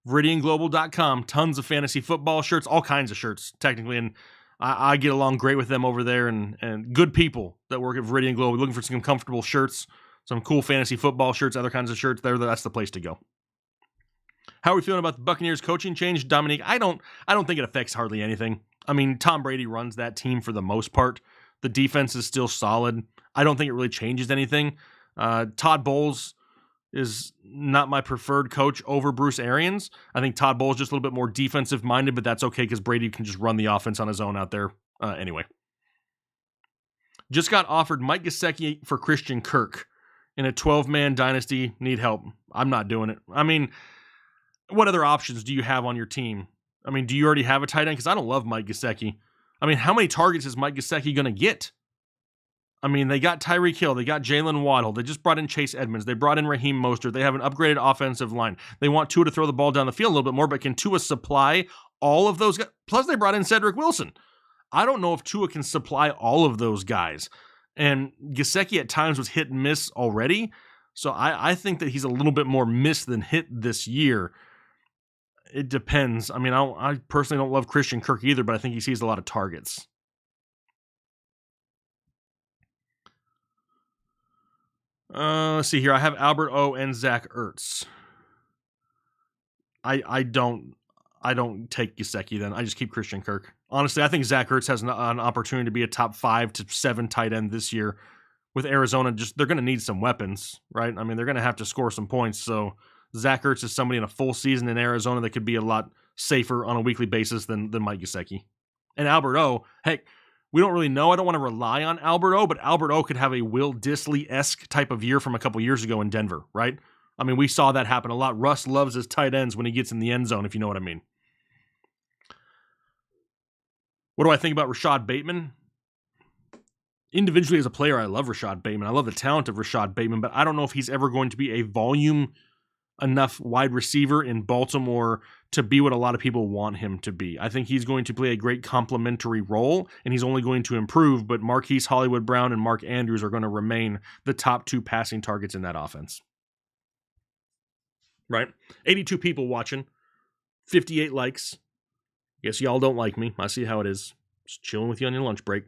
VeridianGlobal.com. Tons of fantasy football shirts, all kinds of shirts, technically, and I get along great with them over there, and good people that work at Veridian Global. Looking for some comfortable shirts, some cool fantasy football shirts, other kinds of shirts. That's the place to go. How are we feeling about the Buccaneers coaching change, Dominique? I don't think it affects hardly anything. I mean, Tom Brady runs that team for the most part. The defense is still solid. I don't think it really changes anything. Todd Bowles is not my preferred coach over Bruce Arians. I think Todd Bowles is just a little bit more defensive-minded, but that's okay because Brady can just run the offense on his own out there. Anyway. Just got offered Mike Gesicki for Christian Kirk in a 12-man dynasty. Need help. I'm not doing it. I mean, what other options do you have on your team? I mean, do you already have a tight end? Because I don't love Mike Gesicki. I mean, how many targets is Mike Gesicki going to get? I mean, they got Tyreek Hill. They got Jalen Waddle. They just brought in Chase Edmonds. They brought in Raheem Mostert. They have an upgraded offensive line. They want Tua to throw the ball down the field a little bit more, but can Tua supply all of those guys? Plus, they brought in Cedric Wilson. I don't know if Tua can supply all of those guys. And Gesicki at times was hit and miss already. So I think that he's a little bit more miss than hit this year. It depends. I mean, I personally don't love Christian Kirk either, but I think he sees a lot of targets. Let's see here. I have Albert O and Zach Ertz. I don't take Gesicki then. I just keep Christian Kirk. Honestly, I think Zach Ertz has an opportunity to be a top 5 to 7 tight end this year. With Arizona, they're going to need some weapons, right? I mean, they're going to have to score some points. So Zach Ertz is somebody in a full season in Arizona that could be a lot safer on a weekly basis than Mike Gesicki. And Albert O, heck, we don't really know. I don't want to rely on Albert O, but Albert O could have a Will Dissly-esque type of year from a couple years ago in Denver, right? I mean, we saw that happen a lot. Russ loves his tight ends when he gets in the end zone, if you know what I mean. What do I think about Rashad Bateman? Individually as a player, I love Rashad Bateman. I love the talent of Rashad Bateman, but I don't know if he's ever going to be a volume enough wide receiver in Baltimore to be what a lot of people want him to be. I think he's going to play a great complementary role, and he's only going to improve, but Marquise Hollywood Brown and Mark Andrews are going to remain the top 2 passing targets in that offense. Right? 82 people watching, 58 likes. Guess y'all don't like me. I see how it is. Just chilling with you on your lunch break.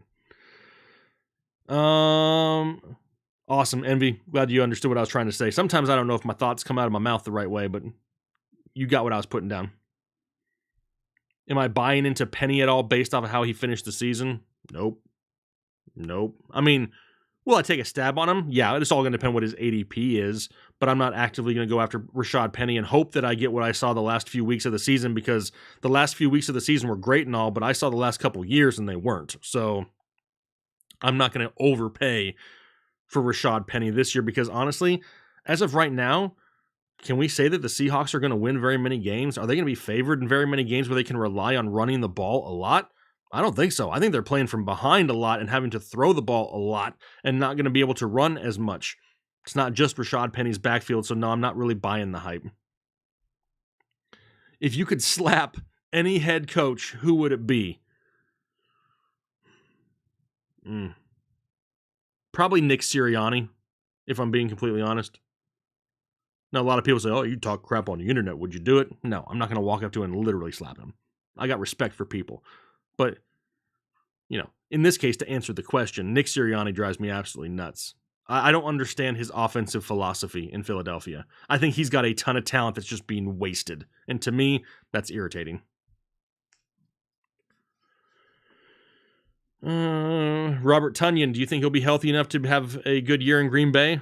Awesome, Envy. Glad you understood what I was trying to say. Sometimes I don't know if my thoughts come out of my mouth the right way, but you got what I was putting down. Am I buying into Penny at all based off of how he finished the season? Nope. I mean, will I take a stab on him? Yeah, it's all going to depend what his ADP is, but I'm not actively going to go after Rashad Penny and hope that I get what I saw the last few weeks of the season, because the last few weeks of the season were great and all, but I saw the last couple years and they weren't. So I'm not going to overpay for Rashad Penny this year, because honestly, as of right now, can we say that the Seahawks are going to win very many games? Are they going to be favored in very many games where they can rely on running the ball a lot? I don't think so. I think they're playing from behind a lot and having to throw the ball a lot and not going to be able to run as much. It's not just Rashad Penny's backfield, so no, I'm not really buying the hype. If you could slap any head coach, who would it be? Probably Nick Sirianni, if I'm being completely honest. Now, a lot of people say, oh, you talk crap on the internet. Would you do it? No, I'm not going to walk up to him and literally slap him. I got respect for people. But in this case, to answer the question, Nick Sirianni drives me absolutely nuts. I don't understand his offensive philosophy in Philadelphia. I think he's got a ton of talent that's just being wasted. And to me, that's irritating. Robert Tonyan, do you think he'll be healthy enough to have a good year in Green Bay?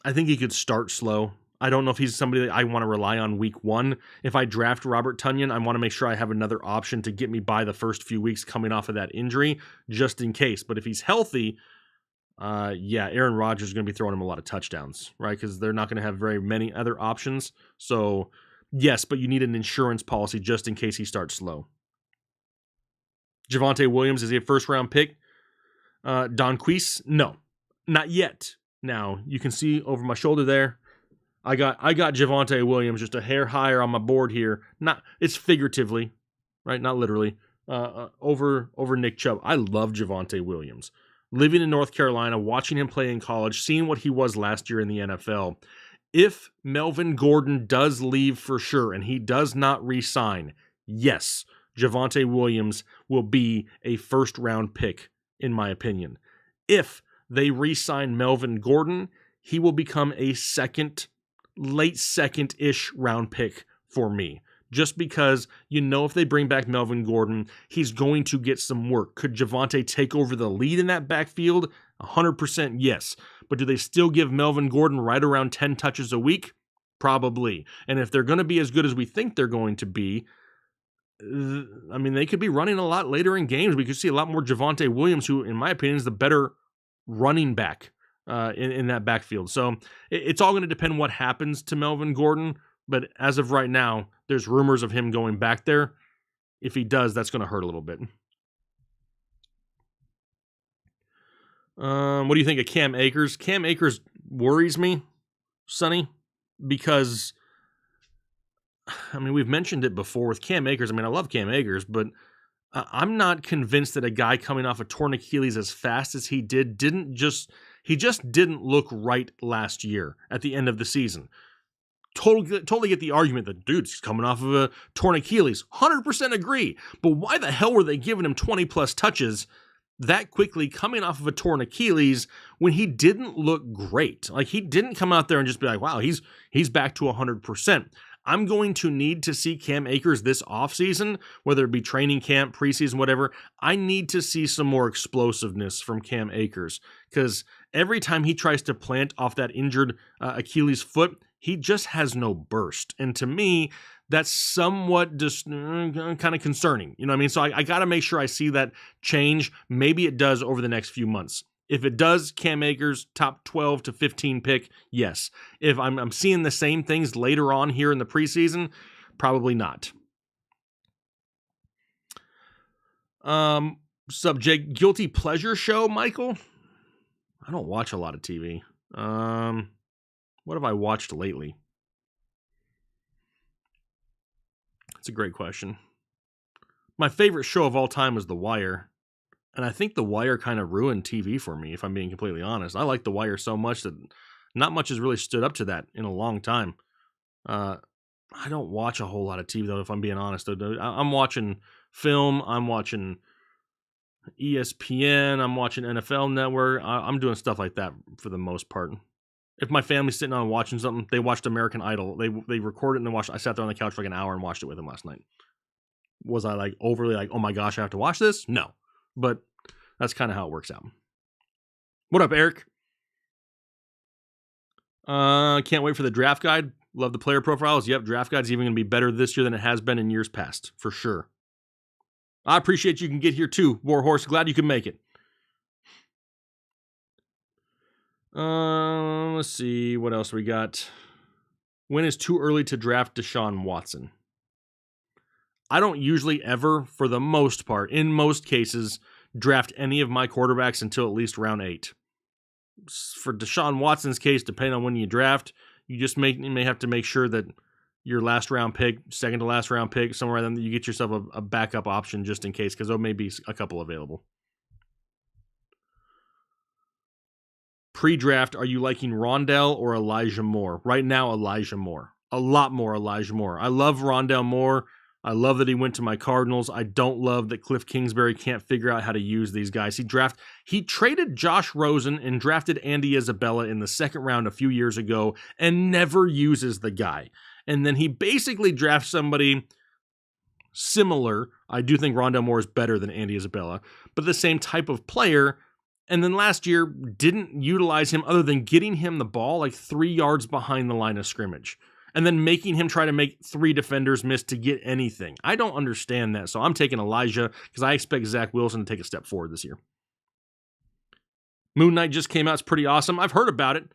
I think he could start slow. I don't know if he's somebody that I want to rely on week 1. If I draft Robert Tonyan, I want to make sure I have another option to get me by the first few weeks coming off of that injury, just in case. But if he's healthy, Aaron Rodgers is going to be throwing him a lot of touchdowns, right? Because they're not going to have very many other options. So, yes, but you need an insurance policy just in case he starts slow. Javonte Williams, is he a first-round pick? Don Queese? No, not yet. Now, you can see over my shoulder there, I got Javonte Williams just a hair higher on my board here. It's figuratively, right? Not literally. Over Nick Chubb. I love Javonte Williams. Living in North Carolina, watching him play in college, seeing what he was last year in the NFL. If Melvin Gordon does leave for sure and he does not re-sign, yes, Javonte Williams will be a first-round pick, in my opinion. If they re-sign Melvin Gordon, he will become a late second-ish round pick for me. Just because, if they bring back Melvin Gordon, he's going to get some work. Could Javonte take over the lead in that backfield? 100% yes. But do they still give Melvin Gordon right around 10 touches a week? Probably. And if they're going to be as good as we think they're going to be, they could be running a lot later in games. We could see a lot more Javonte Williams, who, in my opinion, is the better running back in that backfield. So it's all going to depend what happens to Melvin Gordon. But as of right now, there's rumors of him going back there. If he does, that's going to hurt a little bit. What do you think of Cam Akers? Cam Akers worries me, Sonny, because, we've mentioned it before with Cam Akers. I love Cam Akers, but I'm not convinced that a guy coming off a torn Achilles as fast as he didn't look right last year at the end of the season. Totally get the argument that, dude's coming off of a torn Achilles. 100% agree. But why the hell were they giving him 20-plus touches that quickly coming off of a torn Achilles when he didn't look great? Like, he didn't come out there and just be like, wow, he's back to 100%. I'm going to need to see Cam Akers this offseason, whether it be training camp, preseason, whatever. I need to see some more explosiveness from Cam Akers, because every time he tries to plant off that injured Achilles foot, he just has no burst. And to me, that's somewhat just kind of concerning. You know what I mean? So I got to make sure I see that change. Maybe it does over the next few months. If it does, Cam Akers, top 12 to 15 pick, yes. If I'm seeing the same things later on here in the preseason, probably not. Subject, guilty pleasure show, Michael? I don't watch a lot of TV. What have I watched lately? That's a great question. My favorite show of all time was The Wire. And I think The Wire kind of ruined TV for me, if I'm being completely honest. I like The Wire so much that not much has really stood up to that in a long time. I don't watch a whole lot of TV, though, if I'm being honest. I'm watching film. I'm watching ESPN. I'm watching NFL Network. I'm doing stuff like that for the most part. If my family's sitting on watching something, they watched American Idol. They recorded it and then watched. I sat there on the couch for like an hour and watched it with them last night. Was I like overly like, oh my gosh, I have to watch this? No. But that's kind of how it works out. What up, Eric? Can't wait for the draft guide. Love the player profiles. Yep, draft guide's even going to be better this year than it has been in years past, for sure. I appreciate you can get here too, Warhorse. Glad you can make it. Let's see what else we got. When is too early to draft Deshaun Watson? I don't usually ever, for the most part, in most cases, draft any of my quarterbacks until at least round 8. For Deshaun Watson's case, depending on when you draft, you just may have to make sure that your last round pick, second to last round pick, somewhere then you get yourself a backup option just in case, because there may be a couple available. Pre-draft, are you liking Rondale or Elijah Moore? Right now, Elijah Moore. A lot more Elijah Moore. I love Rondale Moore. I love that he went to my Cardinals. I don't love that Cliff Kingsbury can't figure out how to use these guys. He traded Josh Rosen and drafted Andy Isabella in the second round a few years ago and never uses the guy. And then he basically drafts somebody similar. I do think Rondale Moore is better than Andy Isabella, but the same type of player. And then last year didn't utilize him other than getting him the ball like 3 yards behind the line of scrimmage and then making him try to make 3 defenders miss to get anything. I don't understand that. So I'm taking Elijah because I expect Zach Wilson to take a step forward this year. Moon Knight just came out. It's pretty awesome. I've heard about it.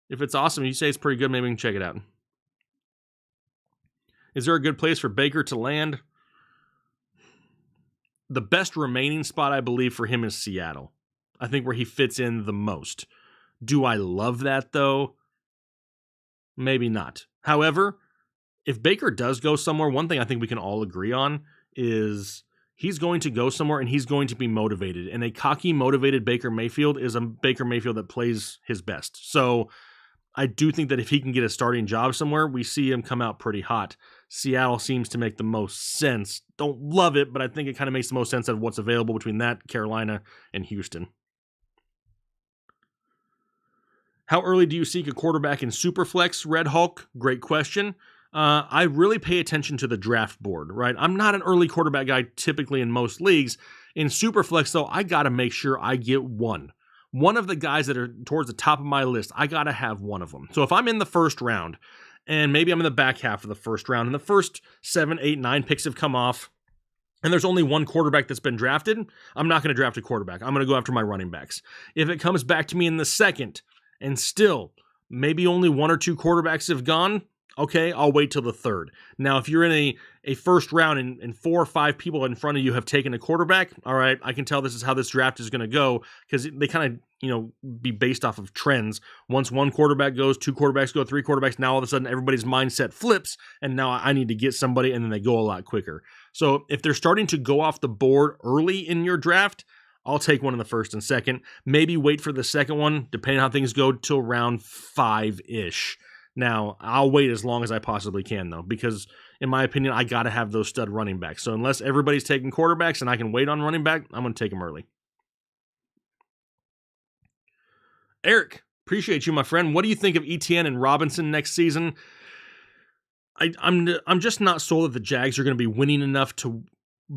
If it's awesome, you say it's pretty good, maybe we can check it out. Is there a good place for Baker to land? The best remaining spot, I believe, for him is Seattle. I think where he fits in the most. Do I love that, though? Maybe not. However, if Baker does go somewhere, one thing I think we can all agree on is he's going to go somewhere and he's going to be motivated. And a cocky, motivated Baker Mayfield is a Baker Mayfield that plays his best. So I do think that if he can get a starting job somewhere, we see him come out pretty hot. Seattle seems to make the most sense. Don't love it, but I think it kind of makes the most sense of what's available between that, Carolina, and Houston. How early do you seek a quarterback in Superflex, Red Hulk? Great question. I really pay attention to the draft board, right? I'm not an early quarterback guy typically in most leagues. In Superflex, though, I got to make sure I get one. One of the guys that are towards the top of my list, I got to have one of them. So if I'm in the first round, and maybe I'm in the back half of the first round, and the first 7, 8, 9 picks have come off, and there's only one quarterback that's been drafted, I'm not going to draft a quarterback. I'm going to go after my running backs. If it comes back to me in the second, and still, maybe only 1 or 2 quarterbacks have gone, okay, I'll wait till the third. Now, if you're in a first round and 4 or 5 people in front of you have taken a quarterback, all right, I can tell this is how this draft is going to go because they kind of, be based off of trends. Once 1 quarterback goes, 2 quarterbacks go, 3 quarterbacks, now all of a sudden everybody's mindset flips and now I need to get somebody and then they go a lot quicker. So if they're starting to go off the board early in your draft, I'll take one in the first and second. Maybe wait for the second one, depending on how things go, till round 5-ish. Now, I'll wait as long as I possibly can, though, because, in my opinion, I got to have those stud running backs. So unless everybody's taking quarterbacks and I can wait on running back, I'm going to take them early. Eric, appreciate you, my friend. What do you think of Etienne and Robinson next season? I'm just not sold that the Jags are going to be winning enough to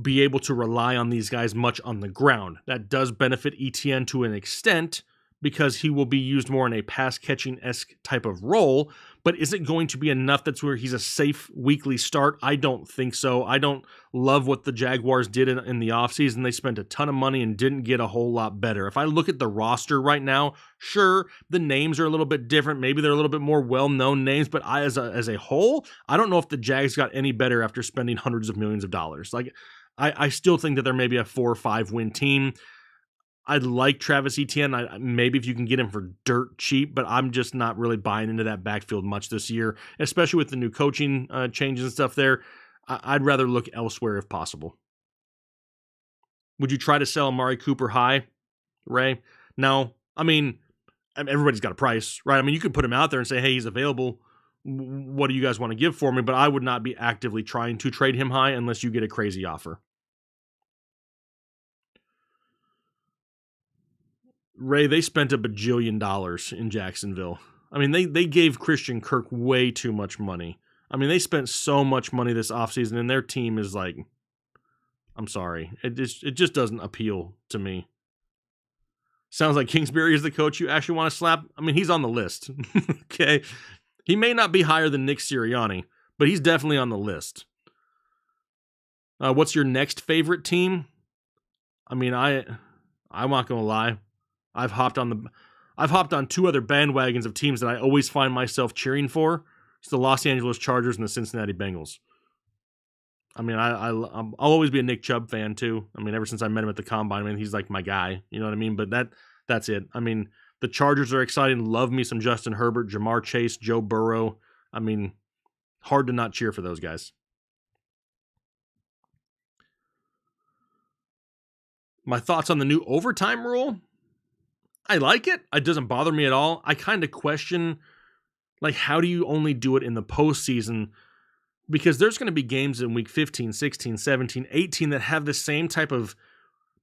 be able to rely on these guys much on the ground. That does benefit Etienne to an extent because he will be used more in a pass-catching-esque type of role, but is it going to be enough that's where he's a safe weekly start? I don't think so. I don't love what the Jaguars did in the offseason. They spent a ton of money and didn't get a whole lot better. If I look at the roster right now, sure, the names are a little bit different. Maybe they're a little bit more well-known names, but as a whole, I don't know if the Jags got any better after spending hundreds of millions of dollars. I still think that they're maybe a 4 or 5 win team. I'd like Travis Etienne. Maybe if you can get him for dirt cheap, but I'm just not really buying into that backfield much this year, especially with the new coaching changes and stuff there. I'd rather look elsewhere if possible. Would you try to sell Amari Cooper high, Ray? No. I mean, everybody's got a price, right? I mean, you could put him out there and say, hey, he's available. What do you guys want to give for me? But I would not be actively trying to trade him high unless you get a crazy offer. Ray, they spent $1 bajillion in Jacksonville. I mean, they gave Christian Kirk way too much money. I mean, they spent so much money this offseason, and their team is like, I'm sorry. It just doesn't appeal to me. Sounds like Kingsbury is the coach you actually want to slap. I mean, he's on the list. Okay. He may not be higher than Nick Sirianni, but he's definitely on the list. What's your next favorite team? I mean, I'm not going to lie. I've hopped on 2 other bandwagons of teams that I always find myself cheering for. It's the Los Angeles Chargers and the Cincinnati Bengals. I mean, I'll always be a Nick Chubb fan too. I mean, ever since I met him at the Combine, I mean, he's like my guy. You know what I mean? But that's it. I mean, the Chargers are exciting. Love me some Justin Herbert, Jamar Chase, Joe Burrow. I mean, hard to not cheer for those guys. My thoughts on the new overtime rule? I like it. It doesn't bother me at all. I kind of question, how do you only do it in the postseason? Because there's going to be games in week 15, 16, 17, 18 that have the same type of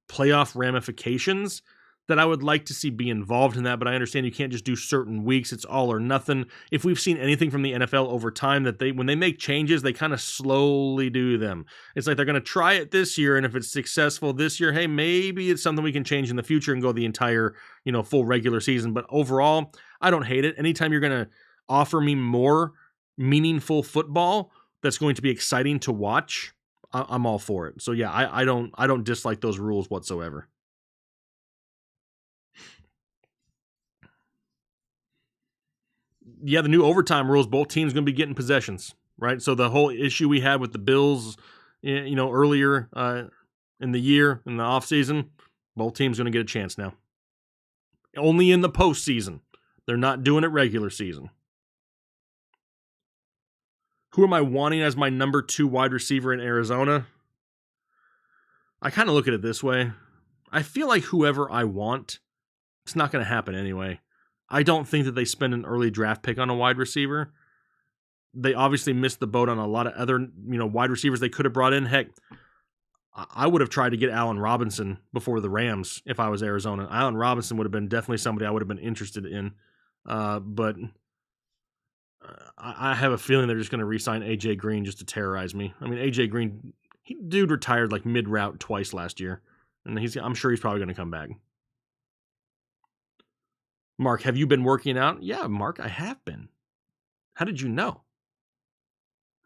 playoff ramifications that I would like to see be involved in that, but I understand you can't just do certain weeks. It's all or nothing. If we've seen anything from the NFL over time, that when they make changes, they kind of slowly do them. It's like they're going to try it this year, and if it's successful this year, hey, maybe it's something we can change in the future and go the entire, full regular season. But overall, I don't hate it. Anytime you're going to offer me more meaningful football that's going to be exciting to watch, I'm all for it. So yeah, I don't dislike those rules whatsoever. Yeah, the new overtime rules, both teams going to be getting possessions, right? So the whole issue we had with the Bills, earlier in the year, in the offseason, both teams going to get a chance now. Only in the postseason. They're not doing it regular season. Who am I wanting as my number 2 wide receiver in Arizona? I kind of look at it this way. I feel like whoever I want, it's not going to happen anyway. I don't think that they spend an early draft pick on a wide receiver. They obviously missed the boat on a lot of other, wide receivers they could have brought in. Heck, I would have tried to get Allen Robinson before the Rams if I was Arizona. Allen Robinson would have been definitely somebody I would have been interested in. But I have a feeling they're just going to re-sign A.J. Green just to terrorize me. I mean, A.J. Green, dude retired like mid-route twice last year. And I'm sure he's probably going to come back. Mark, have you been working out? Yeah, Mark, I have been. How did you know?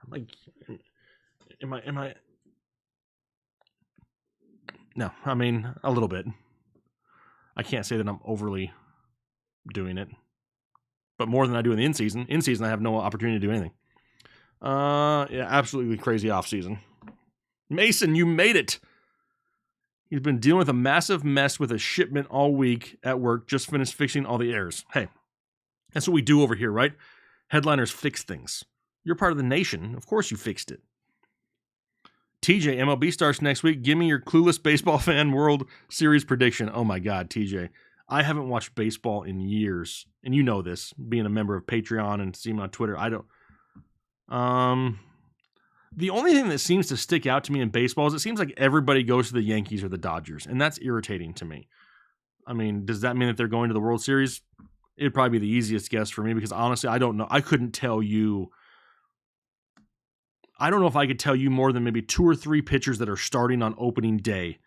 I'm like, am I? No, I mean, a little bit. I can't say that I'm overly doing it, but more than I do in the in-season. In-season, I have no opportunity to do anything. Yeah, absolutely crazy off-season. Mason, you made it. He's been dealing with a massive mess with a shipment all week at work, just finished fixing all the errors. Hey, that's what we do over here, right? Headliners fix things. You're part of the nation. Of course you fixed it. TJ, MLB starts next week. Give me your clueless baseball fan World Series prediction. Oh my God, TJ. I haven't watched baseball in years. And you know this, being a member of Patreon and seeing me on Twitter. I don't... The only thing that seems to stick out to me in baseball is it seems like everybody goes to the Yankees or the Dodgers, and that's irritating to me. I mean, does that mean that they're going to the World Series? It'd probably be the easiest guess for me because honestly, I don't know. I couldn't tell you. I don't know if I could tell you more than maybe 2 or 3 pitchers that are starting on opening day,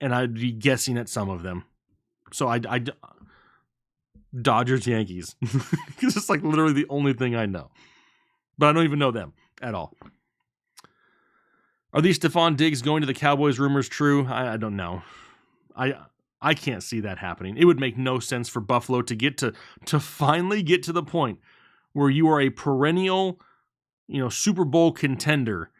and I'd be guessing at some of them. So Dodgers, Yankees. Because it's like literally the only thing I know. But I don't even know them at all. Are these Stephon Diggs going to the Cowboys rumors true? I don't know. I can't see that happening. It would make no sense for Buffalo to finally get to the point where you are a perennial, Super Bowl contender.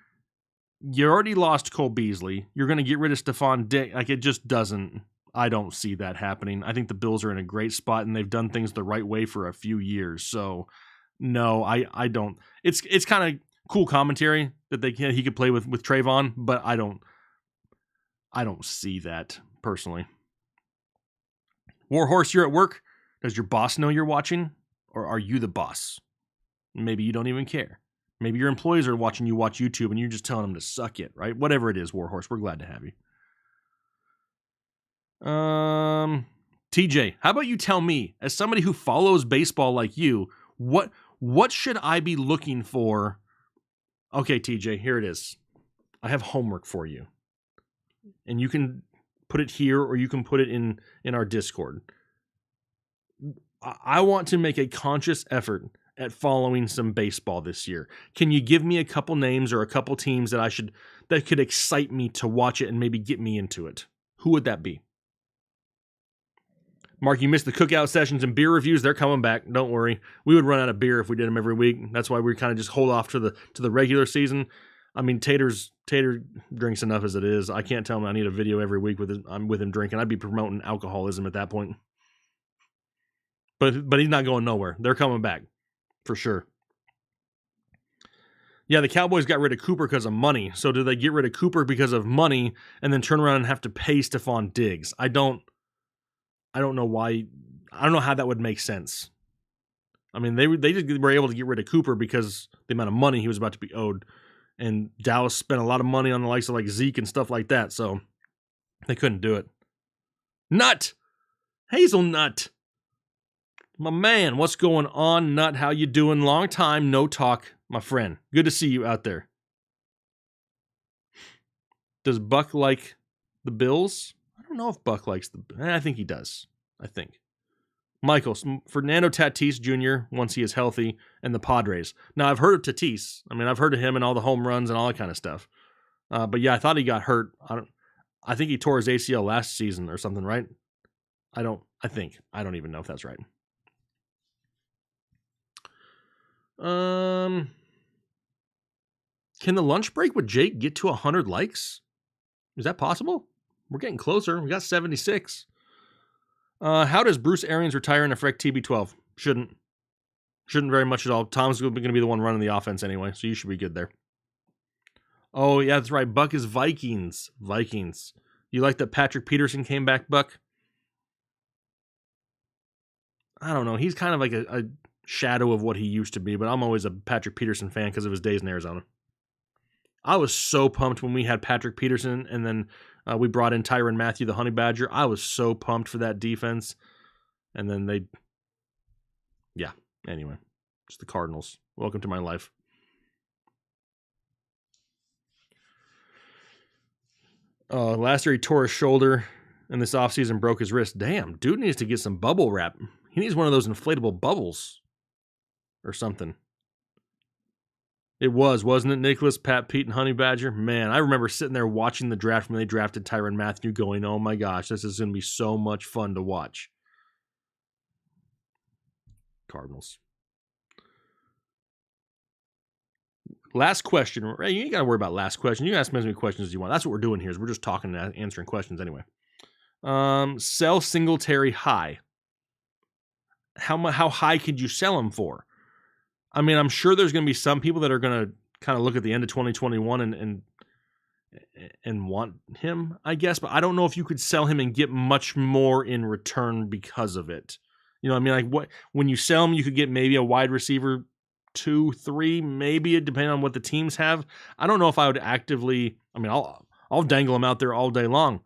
You already lost Cole Beasley. You're going to get rid of Stephon Diggs. Like, it just doesn't. I don't see that happening. I think the Bills are in a great spot and they've done things the right way for a few years. So, no, I don't. It's kind of cool commentary that he could play with Trayvon, but I don't see that personally. Warhorse, you're at work. Does your boss know you're watching, or are you the boss? Maybe you don't even care. Maybe your employees are watching you watch YouTube and you're just telling them to suck it, right? Whatever it is, Warhorse, we're glad to have you. TJ, how about you tell me, as somebody who follows baseball like you, what should I be looking for? Okay, TJ, here it is. I have homework for you. And you can put it here or you can put it in our Discord. I want to make a conscious effort at following some baseball this year. Can you give me a couple names or a couple teams that could excite me to watch it and maybe get me into it? Who would that be? Mark, you missed the cookout sessions and beer reviews. They're coming back. Don't worry. We would run out of beer if we did them every week. That's why we kind of just hold off to the regular season. I mean, Tater drinks enough as it is. I can't tell him I need a video every week I'm with him drinking. I'd be promoting alcoholism at that point. But he's not going nowhere. They're coming back for sure. Yeah, the Cowboys got rid of Cooper because of money. So do they get rid of Cooper because of money and then turn around and have to pay Stephon Diggs? I don't know why. I don't know how that would make sense. I mean, they just were able to get rid of Cooper because the amount of money he was about to be owed. And Dallas spent a lot of money on the likes of like Zeke and stuff like that, so they couldn't do it. Nut! Hazelnut! My man, what's going on, Nut? How you doing? Long time, no talk, my friend. Good to see you out there. Does Buck like the Bills? I don't know if Buck likes I think he does. I think. Michael, Fernando Tatis Jr., once he is healthy, and the Padres. Now, I've heard of Tatis. I mean, I've heard of him and all the home runs and all that kind of stuff. But yeah, I thought he got hurt. I think he tore his ACL last season or something, right? I don't even know if that's right. Can the lunch break with Jake get to 100 likes? Is that possible? We're getting closer. We got 76. How does Bruce Arians retire and affect TB12? Shouldn't very much at all. Tom's going to be the one running the offense anyway, so you should be good there. Oh, yeah, that's right. Buck is Vikings. You like that Patrick Peterson came back, Buck? I don't know. He's kind of like a shadow of what he used to be, but I'm always a Patrick Peterson fan because of his days in Arizona. I was so pumped when we had Patrick Peterson and then we brought in Tyrann Mathieu, the Honey Badger. I was so pumped for that defense. And then anyway, it's the Cardinals. Welcome to my life. Last year he tore his shoulder and this offseason broke his wrist. Damn, dude needs to get some bubble wrap. He needs one of those inflatable bubbles or something. It wasn't it, Nicholas, Pat, Pete, and Honey Badger? Man, I remember sitting there watching the draft when they drafted Tyrann Mathieu going, oh my gosh, this is going to be so much fun to watch. Cardinals. Last question. Right, you ain't got to worry about last question. You can ask as many questions as you want. That's what we're doing here is we're just talking and answering questions anyway. Sell Singletary high. How high could you sell him for? I mean, I'm sure there's going to be some people that are going to kind of look at the end of 2021 and want him, I guess. But I don't know if you could sell him and get much more in return because of it. You know what I mean? Like when you sell him, you could get maybe a wide receiver 2, 3, maybe, depending on what the teams have. I don't know if I would actively. I mean, I'll dangle him out there all day long.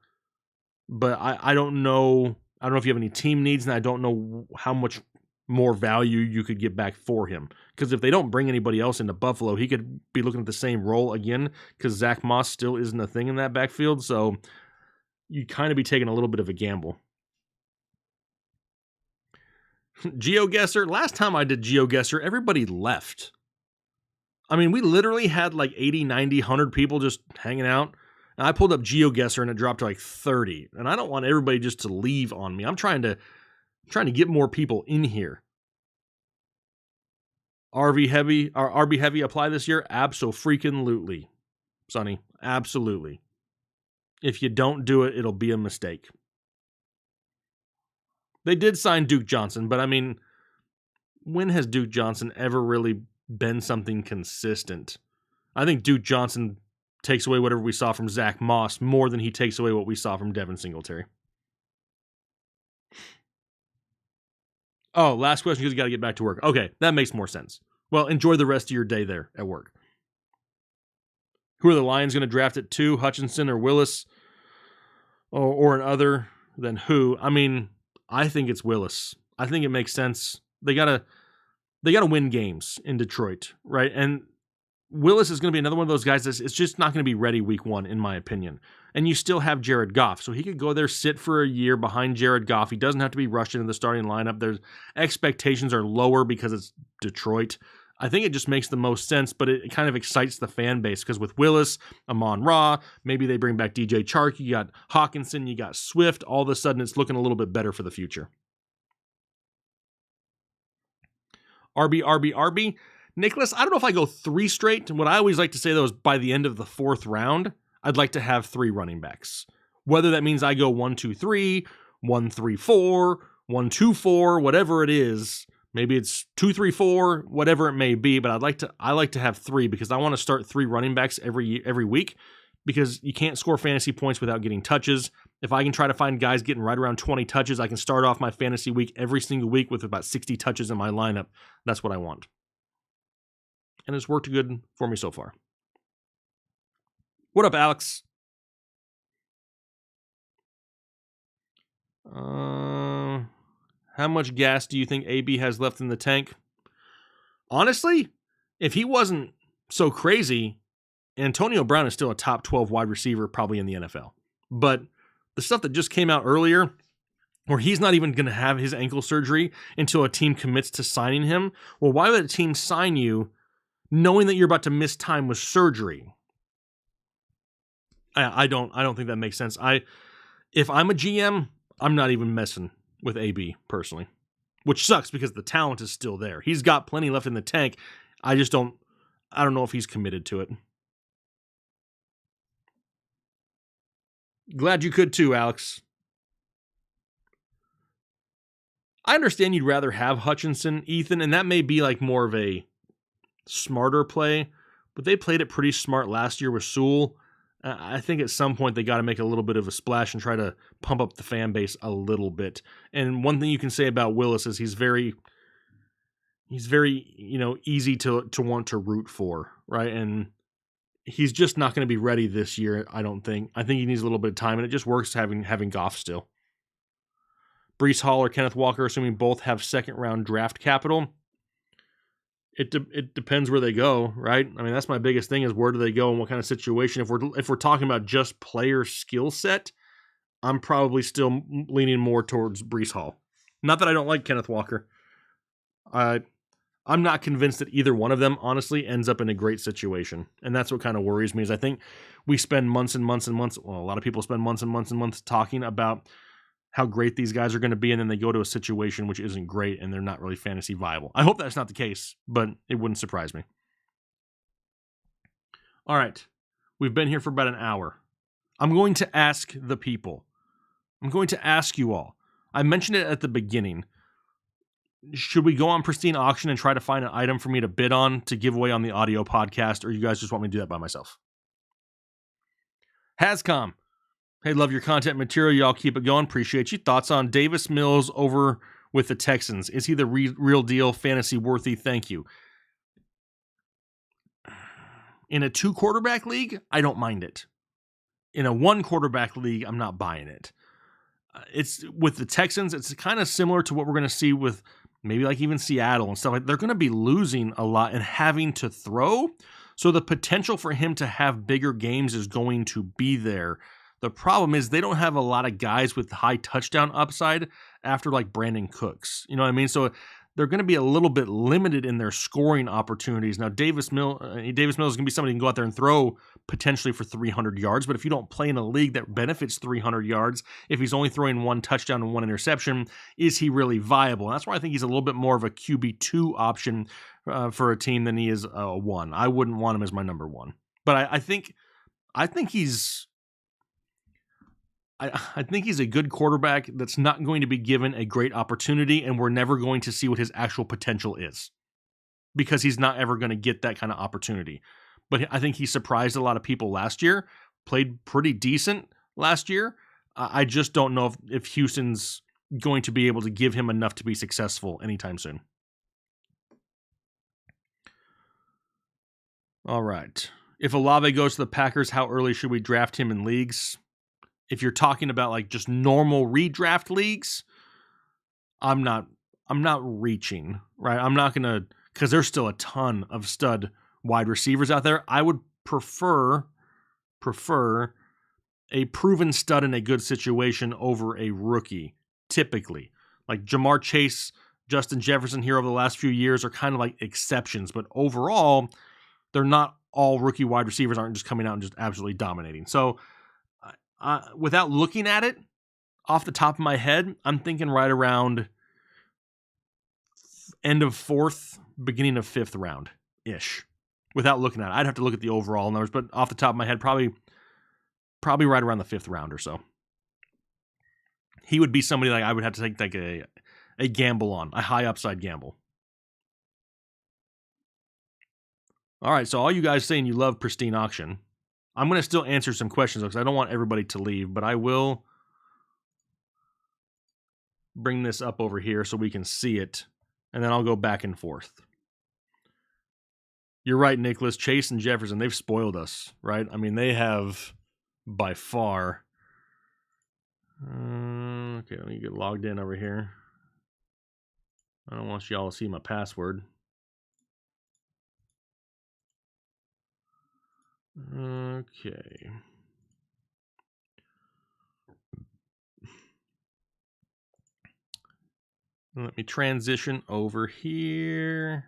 But I don't know. I don't know if you have any team needs, and I don't know how much more value you could get back for him. Because if they don't bring anybody else into Buffalo, he could be looking at the same role again because Zach Moss still isn't a thing in that backfield. So you kind of be taking a little bit of a gamble. GeoGuessr. Last time I did GeoGuessr, everybody left. I mean, we literally had like 80, 90, 100 people just hanging out. And I pulled up GeoGuessr and it dropped to like 30. And I don't want everybody just to leave on me. I'm trying to get more people in here. RB heavy apply this year? Abso-freaking-lutely, Sonny. Absolutely. If you don't do it, it'll be a mistake. They did sign Duke Johnson, but I mean, when has Duke Johnson ever really been something consistent? I think Duke Johnson takes away whatever we saw from Zach Moss more than he takes away what we saw from Devin Singletary. Oh, last question because you got to get back to work. Okay, that makes more sense. Well, enjoy the rest of your day there at work. Who are the Lions going to draft at 2? Hutchinson or Willis? Or an other than who? I mean, I think it's Willis. I think it makes sense. They gotta win games in Detroit, right? And Willis is going to be another one of those guys that's it's just not going to be ready week 1, in my opinion. And you still have Jared Goff, so he could go there, sit for a year behind Jared Goff. He doesn't have to be rushed into the starting lineup. There's expectations are lower because it's Detroit. I think it just makes the most sense, but it kind of excites the fan base because with Willis, Amon-Ra, maybe they bring back DJ Chark, you got Hawkinson, you got Swift. All of a sudden, it's looking a little bit better for the future. RB. Nicholas, I don't know if I go 3 straight. What I always like to say, though, is by the end of the 4th round, I'd like to have 3 running backs. Whether that means I go 1, 2, 3, 1, 3, 4, 1, 2, 4, whatever it is. Maybe it's 2, 3, 4, whatever it may be. But I like to have 3 because I want to start 3 running backs every week because you can't score fantasy points without getting touches. If I can try to find guys getting right around 20 touches, I can start off my fantasy week every single week with about 60 touches in my lineup. That's what I want. And it's worked good for me so far. What up, Alex? How much gas do you think AB has left in the tank? Honestly, if he wasn't so crazy, Antonio Brown is still a top 12 wide receiver probably in the NFL. But the stuff that just came out earlier, where he's not even going to have his ankle surgery until a team commits to signing him, well, why would a team sign you knowing that you're about to miss time with surgery? I don't think that makes sense. If I'm a GM, I'm not even messing with AB personally, which sucks because the talent is still there. He's got plenty left in the tank. I don't know if he's committed to it. Glad you could too, Alex. I understand you'd rather have Hutchinson, Ethan, and that may be like more of a smarter play, but they played it pretty smart last year with Sewell. I think at some point they got to make a little bit of a splash and try to pump up the fan base a little bit. And one thing you can say about Willis is he's very, easy to want to root for, right? And he's just not going to be ready this year, I don't think. I think he needs a little bit of time, and it just works having Goff still. Breece Hall or Kenneth Walker, assuming both have second-round draft capital. It depends where they go, right? I mean, that's my biggest thing is where do they go and what kind of situation. If we're talking about just player skill set, I'm probably still leaning more towards Breece Hall. Not that I don't like Kenneth Walker. I'm not convinced that either one of them, honestly, ends up in a great situation. And that's what kind of worries me is I think we spend months and months and months, well, a lot of people spend months and months and months talking about how great these guys are going to be, and then they go to a situation which isn't great, and they're not really fantasy viable. I hope that's not the case, but it wouldn't surprise me. All right. We've been here for about an hour. I'm going to ask the people. I'm going to ask you all. I mentioned it at the beginning. Should we go on Pristine Auction and try to find an item for me to bid on to give away on the audio podcast, or you guys just want me to do that by myself? Hascom. Hey, love your content material. Y'all keep it going. Appreciate you. Thoughts on Davis Mills over with the Texans? Is he the real deal, fantasy worthy? Thank you. In a 2-quarterback league, I don't mind it. In a 1-quarterback league, I'm not buying it. It's with the Texans, it's kind of similar to what we're going to see with maybe like even Seattle and stuff. Like they're going to be losing a lot and having to throw. So the potential for him to have bigger games is going to be there. The problem is they don't have a lot of guys with high touchdown upside after like Brandon Cooks. You know what I mean? So they're going to be a little bit limited in their scoring opportunities. Now, Davis Mills is going to be somebody who can go out there and throw potentially for 300 yards. But if you don't play in a league that benefits 300 yards, if he's only throwing 1 touchdown and 1 interception, is he really viable? And that's why I think he's a little bit more of a QB2 option for a team than he is a 1. I wouldn't want him as my number 1. But I think he's a good quarterback that's not going to be given a great opportunity, and we're never going to see what his actual potential is because he's not ever going to get that kind of opportunity. But I think he surprised a lot of people last year, played pretty decent last year. I just don't know if Houston's going to be able to give him enough to be successful anytime soon. All right. If Olave goes to the Packers, how early should we draft him in leagues? If you're talking about like just normal redraft leagues, I'm not reaching, right? I'm not going to, because there's still a ton of stud wide receivers out there. I would prefer a proven stud in a good situation over a rookie, typically. Like Jamar Chase, Justin Jefferson here over the last few years are kind of like exceptions, but overall, they're not all rookie wide receivers aren't just coming out and just absolutely dominating. So without looking at it off the top of my head, I'm thinking right around end of 4th, beginning of 5th round-ish. Without looking at it. I'd have to look at the overall numbers, but off the top of my head, probably right around the 5th round or so. He would be somebody like I would have to take like a gamble on, a high upside gamble. All right, so all you guys saying you love Pristine Auction, I'm going to still answer some questions because I don't want everybody to leave, but I will bring this up over here so we can see it, and then I'll go back and forth. You're right, Nicholas. Chase and Jefferson, they've spoiled us, right? I mean, they have by far. Okay, let me get logged in over here. I don't want y'all to see my password. Okay. Let me transition over here.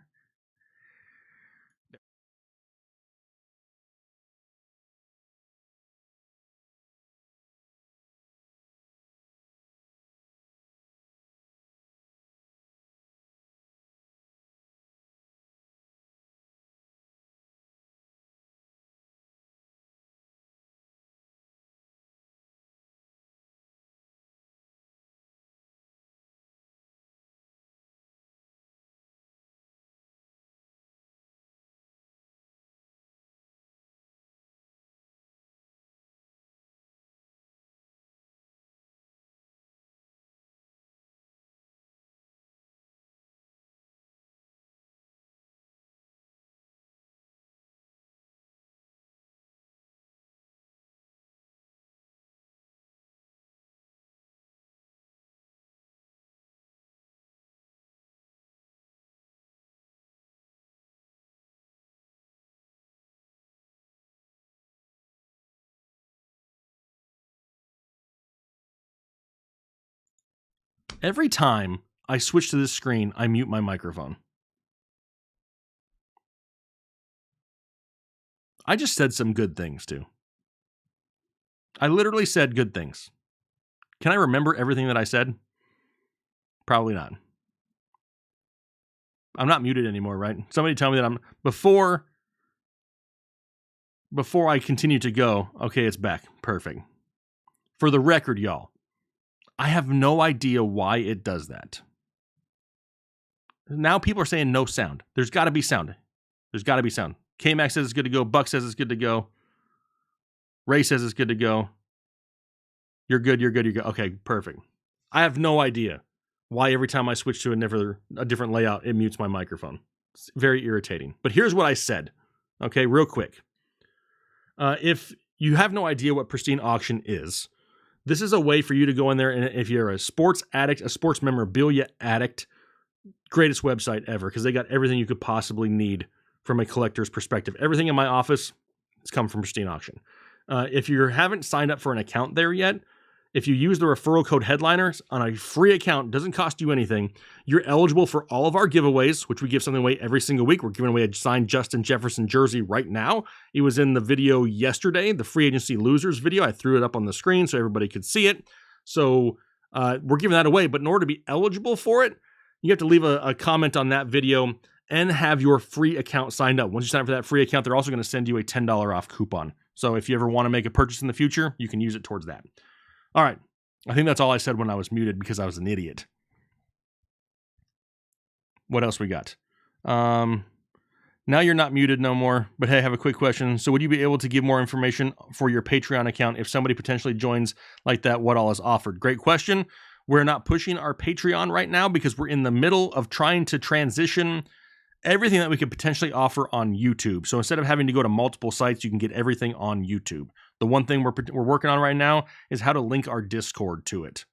Every time I switch to this screen, I mute my microphone. I just said some good things, too. I literally said good things. Can I remember everything that I said? Probably not. I'm not muted anymore, right? Somebody tell me that I'm... Before I continue to go, okay, it's back. Perfect. For the record, y'all, I have no idea why it does that. Now people are saying no sound. There's got to be sound. There's got to be sound. K-Max says it's good to go. Buck says it's good to go. Ray says it's good to go. You're good, you're good, you're good. Okay, perfect. I have no idea why every time I switch to a different layout, it mutes my microphone. It's very irritating. But here's what I said. Okay, real quick. If you have no idea what Pristine Auction is, this is a way for you to go in there, and if you're a sports addict, a sports memorabilia addict, greatest website ever, because they got everything you could possibly need from a collector's perspective. Everything in my office has come from Pristine Auction. If you haven't signed up for an account there yet, if you use the referral code Headliners on a free account, doesn't cost you anything, you're eligible for all of our giveaways, which we give something away every single week. We're giving away a signed Justin Jefferson jersey right now. It was in the video yesterday, the free agency losers video. I threw it up on the screen so everybody could see it. So we're giving that away, but in order to be eligible for it, you have to leave a comment on that video and have your free account signed up. Once you sign up for that free account, they're also going to send you a $10 off coupon. So if you ever want to make a purchase in the future, you can use it towards that. All right. I think that's all I said when I was muted because I was an idiot. What else we got? Now you're not muted no more, but hey, I have a quick question. So would you be able to give more information for your Patreon account if somebody potentially joins like that? What all is offered? Great question. We're not pushing our Patreon right now because we're in the middle of trying to transition everything that we could potentially offer on YouTube. So instead of having to go to multiple sites, you can get everything on YouTube. The one thing we're working on right now is how to link our Discord to it.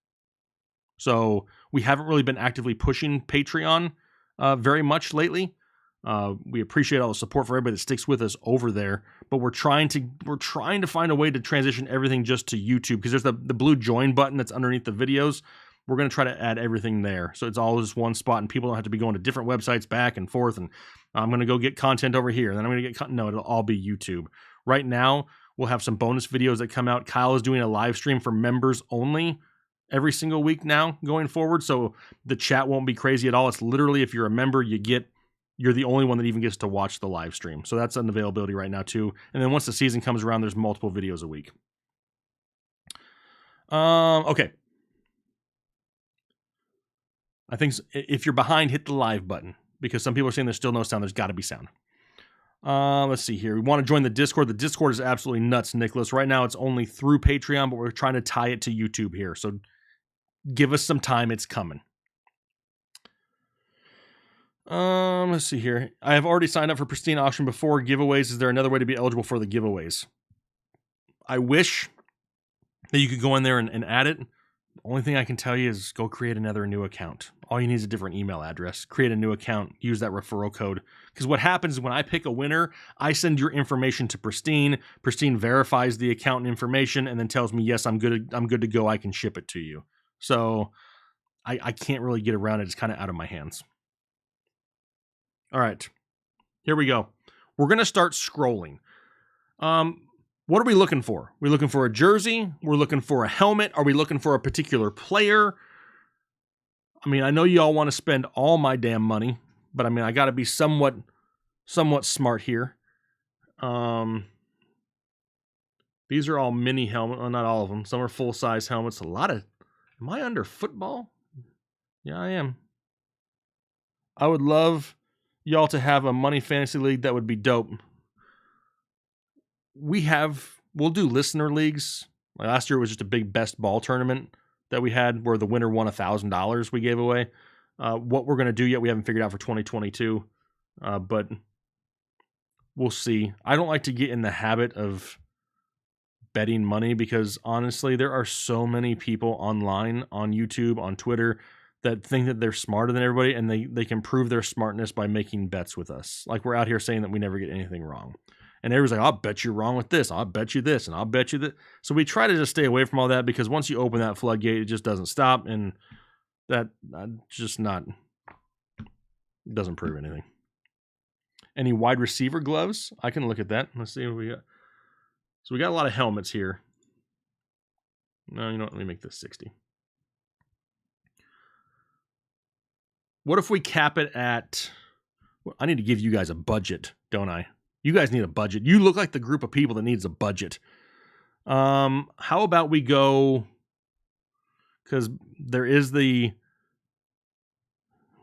So we haven't really been actively pushing Patreon very much lately. We appreciate all the support for everybody that sticks with us over there, but we're trying to find a way to transition everything just to YouTube because there's the blue join button that's underneath the videos. We're going to try to add everything there. So it's all just one spot and people don't have to be going to different websites back and forth. And I'm going to go get content over here. And then I'm going to get no, it'll all be YouTube. Right now, we'll have some bonus videos that come out. Kyle is doing a live stream for members only every single week now going forward. So the chat won't be crazy at all. It's literally if you're a member, you're the only one that even gets to watch the live stream. So that's an availability right now too. And then once the season comes around, there's multiple videos a week. Okay. I think if you're behind, hit the live button because some people are saying there's still no sound. There's got to be sound. Let's see here. We want to join the Discord. The Discord is absolutely nuts, Nicholas. Right now it's only through Patreon, but we're trying to tie it to YouTube here. So give us some time. It's coming. Let's see here. I have already signed up for Pristine Auction before giveaways. Is there another way to be eligible for the giveaways? I wish that you could go in there and add it. The only thing I can tell you is go create another new account. All you need is a different email address. Create a new account. Use that referral code. Because what happens is when I pick a winner, I send your information to Pristine. Pristine verifies the account information and then tells me, yes, I'm good to go. I can ship it to you. So I can't really get around it. It's kind of out of my hands. All right, here we go. We're going to start scrolling. What are we looking for? We're looking for a jersey. We're looking for a helmet. Are we looking for a particular player? I mean, I know you all want to spend all my damn money, but I mean, I got to be somewhat smart here. These are all mini helmet. Well, not all of them. Some are full-size helmets. Am I under football? Yeah, I am. I would love y'all to have a money fantasy league. That would be dope. We'll do listener leagues. Like last year was just a big best ball tournament that we had where the winner won $1,000 we gave away. What we're going to do yet, we haven't figured out for 2022, but we'll see. I don't like to get in the habit of betting money because honestly, there are so many people online, on YouTube, on Twitter, that think that they're smarter than everybody, and they can prove their smartness by making bets with us. Like we're out here saying that we never get anything wrong. And everybody's like, I'll bet you're wrong with this. I'll bet you this, and I'll bet you that. So we try to just stay away from all that because once you open that floodgate, it just doesn't stop, and that doesn't prove anything. Any wide receiver gloves? I can look at that. Let's see what we got. So we got a lot of helmets here. No, you know what? Let me make this 60. What if we cap it at... I need to give you guys a budget, don't I? You guys need a budget. You look like the group of people that needs a budget. How about we go... Because there is the...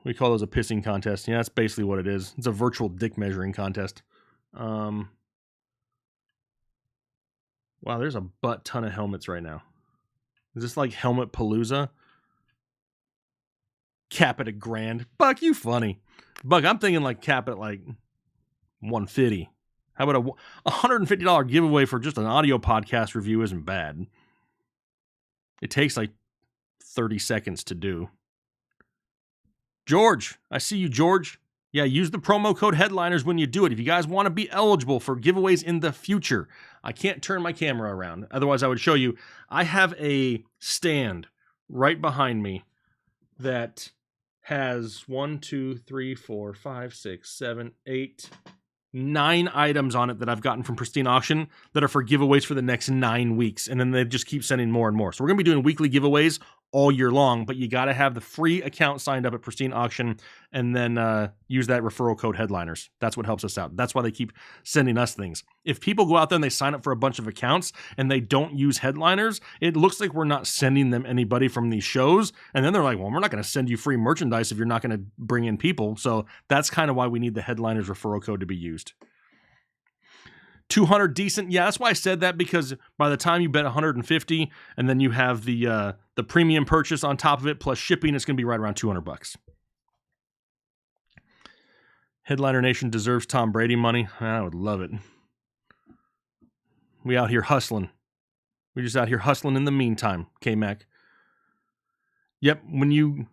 We call those a pissing contest. Yeah, that's basically what it is. It's a virtual dick measuring contest. Wow, there's a butt ton of helmets right now. Is this like Helmet Palooza? Cap at $1,000. Buck, you funny. Buck, I'm thinking like cap at like $150. How about a $150 giveaway for just an audio podcast review isn't bad. It takes like 30 seconds to do. George, I see you, George. Yeah, use the promo code Headliners when you do it. If you guys want to be eligible for giveaways in the future, I can't turn my camera around. Otherwise, I would show you. I have a stand right behind me that has 1, 2, 3, 4, 5, 6, 7, 8, 9 items on it that I've gotten from Pristine Auction that are for giveaways for the next 9 weeks. And then they just keep sending more and more. So we're going to be doing weekly giveaways all year long, but you got to have the free account signed up at Pristine Auction and then use that referral code Headliners. That's what helps us out. That's why they keep sending us things. If people go out there and they sign up for a bunch of accounts and they don't use Headliners, it looks like we're not sending them anybody from these shows. And then they're like, well, we're not going to send you free merchandise if you're not going to bring in people. So that's kind of why we need the Headliners referral code to be used. 200 decent. Yeah, that's why I said that, because by the time you bet 150 and then you have the premium purchase on top of it plus shipping, it's going to be right around $200. Headliner Nation deserves Tom Brady money. I would love it. We out here hustling. We just out here hustling in the meantime, K-Mac. Yep, when you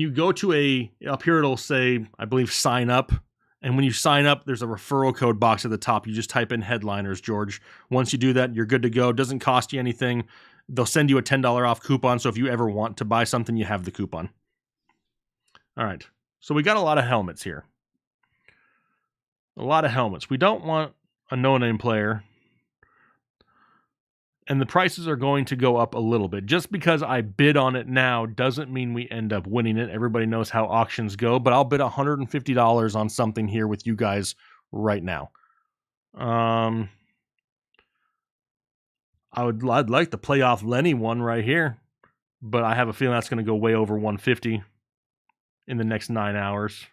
go to up here it'll say, I believe, sign up. And when you sign up, there's a referral code box at the top. You just type in Headliners, George. Once you do that, you're good to go. It doesn't cost you anything. They'll send you a $10 off coupon, so if you ever want to buy something, you have the coupon. All right, so we got a lot of helmets here. A lot of helmets. We don't want a no-name player. And the prices are going to go up a little bit. Just because I bid on it now doesn't mean we end up winning it. Everybody knows how auctions go, but I'll bid $150 on something here with you guys right now. I'd like the playoff Lenny one right here, but I have a feeling that's going to go way over 150 in the next 9 hours.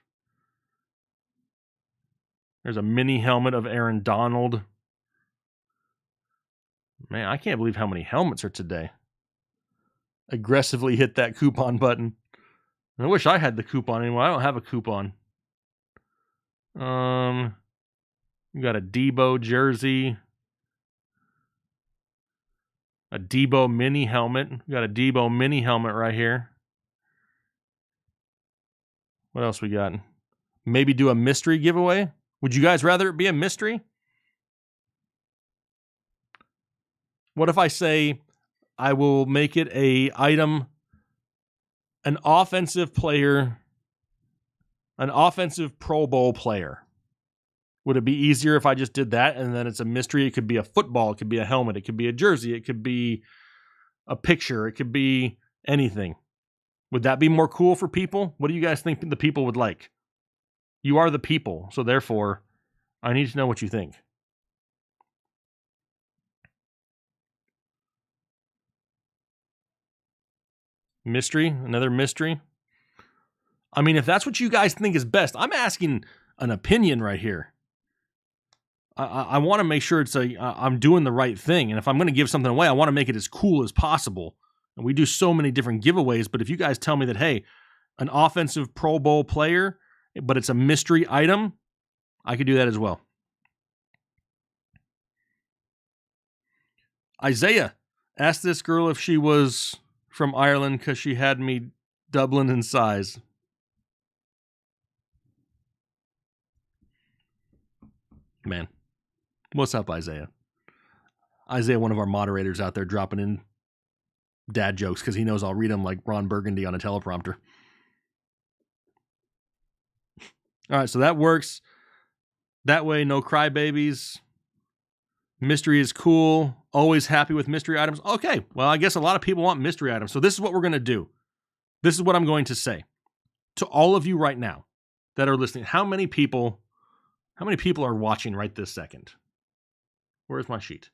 There's a mini helmet of Aaron Donald. Man, I can't believe how many helmets are today. Aggressively hit that coupon button. I wish I had the coupon anymore. I don't have a coupon. We got a Debo jersey. A Debo mini helmet. We got a Debo mini helmet right here. What else we got? Maybe do a mystery giveaway? Would you guys rather it be a mystery? What if I say I will make it a item, an offensive player, an offensive Pro Bowl player? Would it be easier if I just did that and then it's a mystery? It could be a football, it could be a helmet, it could be a jersey, it could be a picture, it could be anything. Would that be more cool for people? What do you guys think the people would like? You are the people, so therefore, I need to know what you think. Mystery? Another mystery? I mean, if that's what you guys think is best, I'm asking an opinion right here. I want to make sure I'm doing the right thing. And if I'm going to give something away, I want to make it as cool as possible. And we do so many different giveaways. But if you guys tell me that, hey, an offensive Pro Bowl player, but it's a mystery item, I could do that as well. Isaiah asked this girl if she was from Ireland because she had me doubling in size. Man. What's up, Isaiah? Isaiah, one of our moderators out there dropping in dad jokes because he knows I'll read them like Ron Burgundy on a teleprompter. All right, so that works. That way, no crybabies. Mystery is cool. Always happy with mystery items. Okay, well, I guess a lot of people want mystery items. So this is what we're going to do. This is what I'm going to say to all of you right now that are listening. How many people are watching right this second? Where's my sheet?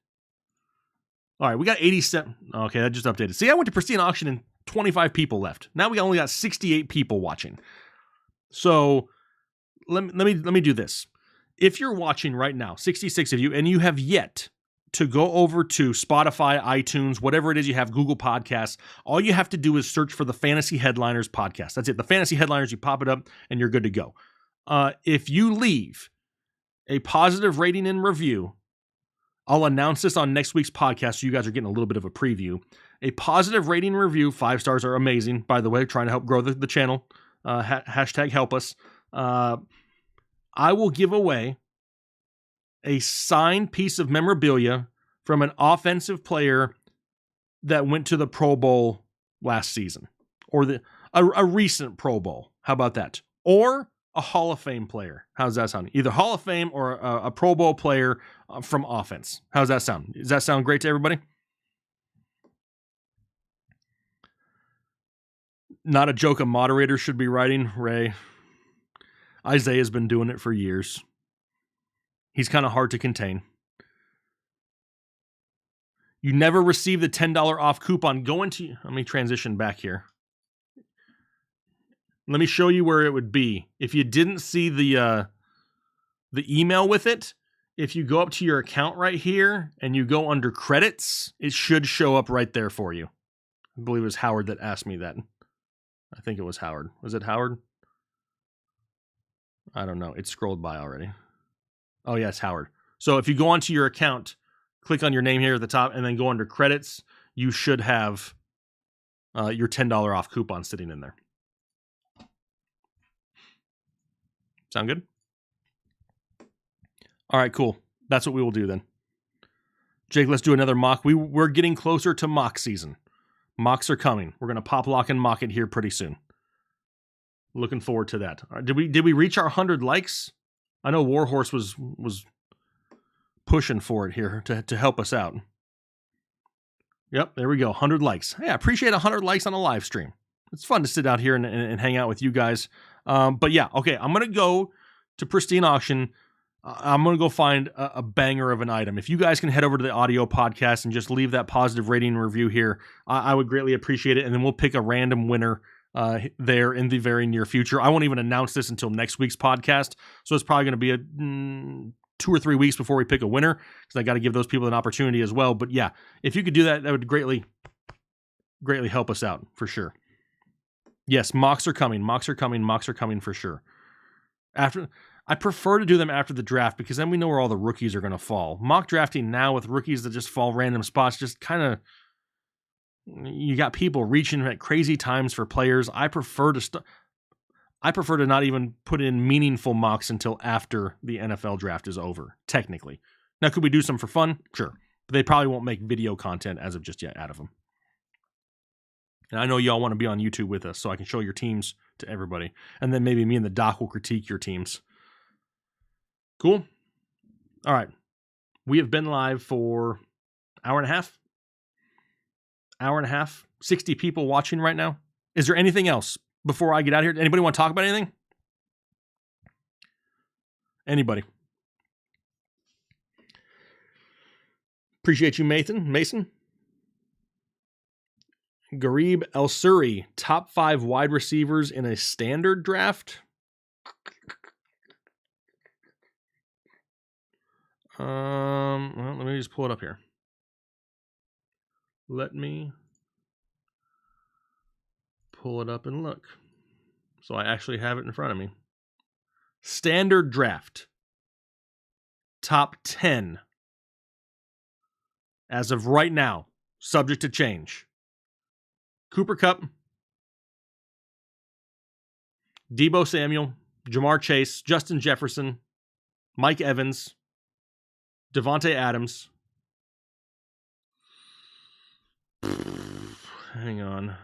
All right, we got 87. Okay, that just updated. See, I went to Pristine Auction and 25 people left. Now we only got 68 people watching. So let me do this. If you're watching right now, 66 of you, and you have yet to go over to Spotify, iTunes, whatever it is you have, Google Podcasts, all you have to do is search for the Fantasy Headliners podcast. That's it. The Fantasy Headliners, you pop it up, and you're good to go. If you leave a positive rating and review, I'll announce this on next week's podcast, so you guys are getting a little bit of a preview. A positive rating and review, 5 stars are amazing, by the way, trying to help grow the channel. Hashtag help us. I will give away a signed piece of memorabilia from an offensive player that went to the Pro Bowl last season, or a recent Pro Bowl. How about that? Or a Hall of Fame player. How's that sound? Either Hall of Fame or a Pro Bowl player from offense. How's that sound? Does that sound great to everybody? Not a joke a moderator should be writing, Ray. Isaiah's been doing it for years. He's kind of hard to contain. You never receive the $10 off coupon. Let me transition back here. Let me show you where it would be. If you didn't see the email with it, if you go up to your account right here and you go under credits, it should show up right there for you. I believe it was Howard that asked me that. I think it was Howard. Was it Howard? I don't know. It scrolled by already. Oh, yeah, it's Howard. So if you go onto your account, click on your name here at the top, and then go under credits, you should have your $10 off coupon sitting in there. Sound good? All right, cool. That's what we will do then. Jake, let's do another mock. We're getting closer to mock season. Mocks are coming. We're going to pop, lock, and mock it here pretty soon. Looking forward to that. All right, did we reach our 100 likes? I know Warhorse was pushing for it here to help us out. Yep, there we go. 100 likes. Hey, I appreciate 100 likes on a live stream. It's fun to sit out here and hang out with you guys. But yeah, okay, I'm going to go to Pristine Auction. I'm going to go find a banger of an item. If you guys can head over to the audio podcast and just leave that positive rating and review here, I would greatly appreciate it. And then we'll pick a random winner there in the very near future. I won't even announce this until next week's podcast, so it's probably going to be a 2 or 3 weeks before we pick a winner, because I got to give those people an opportunity as well. But yeah, if you could do that, that would greatly help us out for sure. Yes, mocks are coming. Mocks are coming for sure. I prefer to do them after the draft, because then we know where all the rookies are going to fall. Mock drafting now with rookies that just fall random spots, just kind of, you got people reaching at crazy times for players. I prefer to not even put in meaningful mocks until after the NFL draft is over, technically. Now, could we do some for fun? Sure. But they probably won't make video content as of just yet out of them. And I know y'all want to be on YouTube with us, so I can show your teams to everybody. And then maybe me and the doc will critique your teams. Cool? All right. We have been live for hour and a half. 60 people watching right now. Is there anything else before I get out of here? Anybody want to talk about anything? Anybody? Appreciate you, Mason. Garib El-Suri, top 5 wide receivers in a standard draft. Well, let me just pull it up here. Let me pull it up and look. So I actually have it in front of me. Standard draft. Top 10. As of right now, subject to change. Cooper Kupp, Debo Samuel, Jamar Chase, Justin Jefferson, Mike Evans, Devontae Adams. Hang on.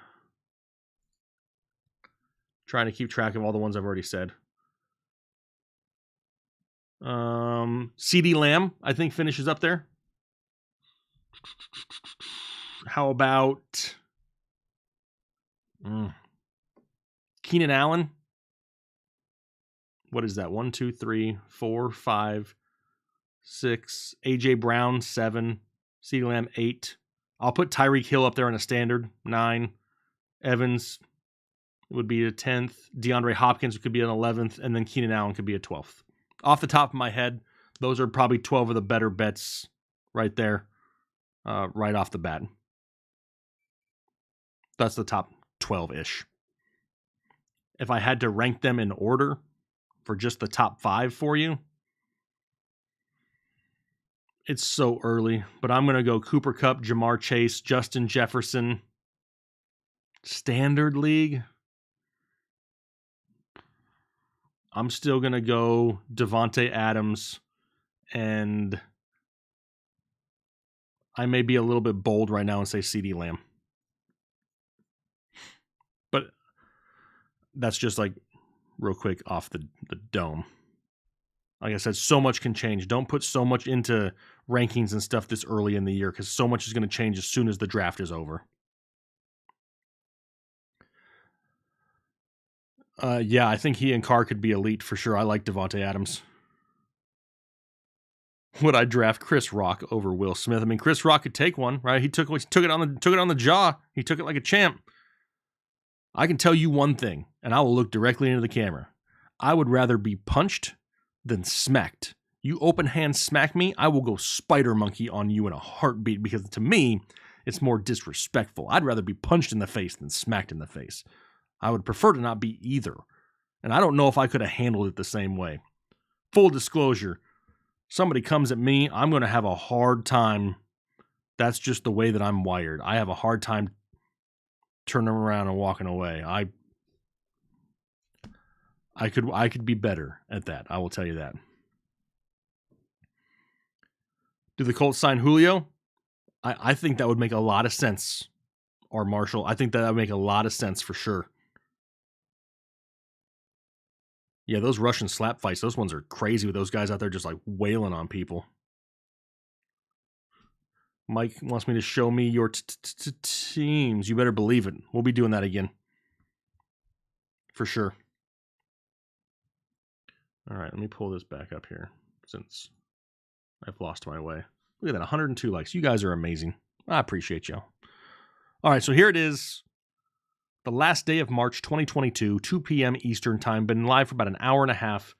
Trying to keep track of all the ones I've already said. CeeDee Lamb, I think, finishes up there. How about Keenan Allen? What is that? 1, 2, 3, 4, 5, 6. AJ Brown, 7. CeeDee Lamb, 8. I'll put Tyreek Hill up there in a standard, 9. Evans would be a 10th. DeAndre Hopkins could be an 11th. And then Keenan Allen could be a 12th. Off the top of my head, those are probably 12 of the better bets right there, right off the bat. That's the top 12-ish. If I had to rank them in order for just the top 5 for you, it's so early, but I'm going to go Cooper Kupp, Jamar Chase, Justin Jefferson. Standard league, I'm still going to go Devontae Adams, and I may be a little bit bold right now and say CeeDee Lamb. But that's just like real quick off the dome. Like I said, so much can change. Don't put so much into rankings and stuff this early in the year, because so much is going to change as soon as the draft is over. Yeah, I think he and Carr could be elite for sure. I like Devontae Adams. Would I draft Chris Rock over Will Smith? I mean, Chris Rock could take one, right? He took it on the jaw. He took it like a champ. I can tell you one thing, and I will look directly into the camera. I would rather be punched than smacked. You open hand smack me, I will go spider monkey on you in a heartbeat, because to me, it's more disrespectful. I'd rather be punched in the face than smacked in the face. I would prefer to not be either. And I don't know if I could have handled it the same way. Full disclosure, somebody comes at me, I'm going to have a hard time. That's just the way that I'm wired. I have a hard time turning around and walking away. I could be better at that. I will tell you that. Do the Colts sign Julio? I think that would make a lot of sense. Or Marshall. I think that would make a lot of sense for sure. Yeah, those Russian slap fights, those ones are crazy with those guys out there just like wailing on people. Mike wants me to show me your teams. You better believe it. We'll be doing that again. For sure. All right, let me pull this back up here since I've lost my way. Look at that, 102 likes. You guys are amazing. I appreciate y'all. All right, so here it is. the last day of March 2022, 2 p.m. Eastern time. Been live for about an hour and a half.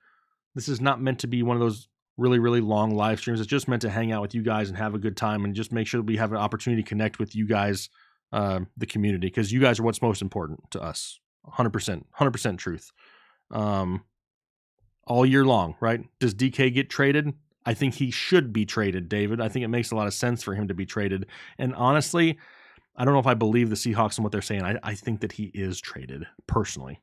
This is not meant to be one of those really, really long live streams. It's just meant to hang out with you guys and have a good time and just make sure that we have an opportunity to connect with you guys, the community, because you guys are what's most important to us. 100% truth. All year long, right? Does DK get traded? I think he should be traded, David. I think it makes a lot of sense for him to be traded. And honestly, I don't know if I believe the Seahawks and what they're saying. I think that he is traded, personally.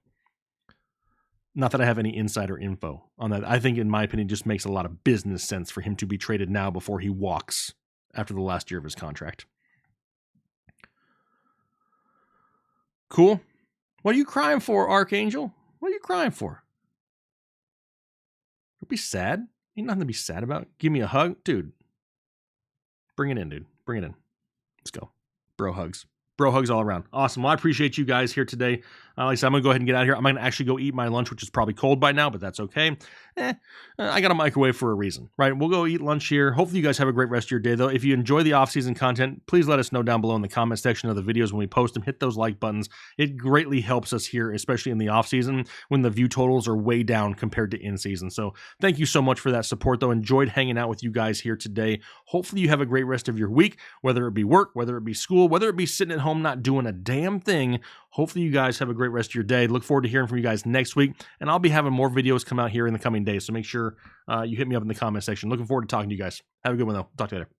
Not that I have any insider info on that. I think, in my opinion, it just makes a lot of business sense for him to be traded now before he walks after the last year of his contract. Cool. What are you crying for, Archangel? What are you crying for? Don't be sad. Ain't nothing to be sad about. Give me a hug. Dude. Bring it in, dude. Bring it in. Let's go. Bro hugs. Bro hugs all around. Awesome. Well, I appreciate you guys here today. Like I said, I'm going to go ahead and get out of here. I'm going to actually go eat my lunch, which is probably cold by now, but that's okay. I got a microwave for a reason, right? We'll go eat lunch here. Hopefully you guys have a great rest of your day, though. If you enjoy the off-season content, please let us know down below in the comment section of the videos when we post them. Hit those like buttons. It greatly helps us here, especially in the off-season when the view totals are way down compared to in-season. So thank you so much for that support, though. Enjoyed hanging out with you guys here today. Hopefully you have a great rest of your week, whether it be work, whether it be school, whether it be sitting at home not doing a damn thing. Hopefully you guys have a great rest of your day. Look forward to hearing from you guys next week, and I'll be having more videos come out here in the coming days, so make sure you hit me up in the comment section. Looking forward to talking to you guys. Have a good one, though. Talk to you later.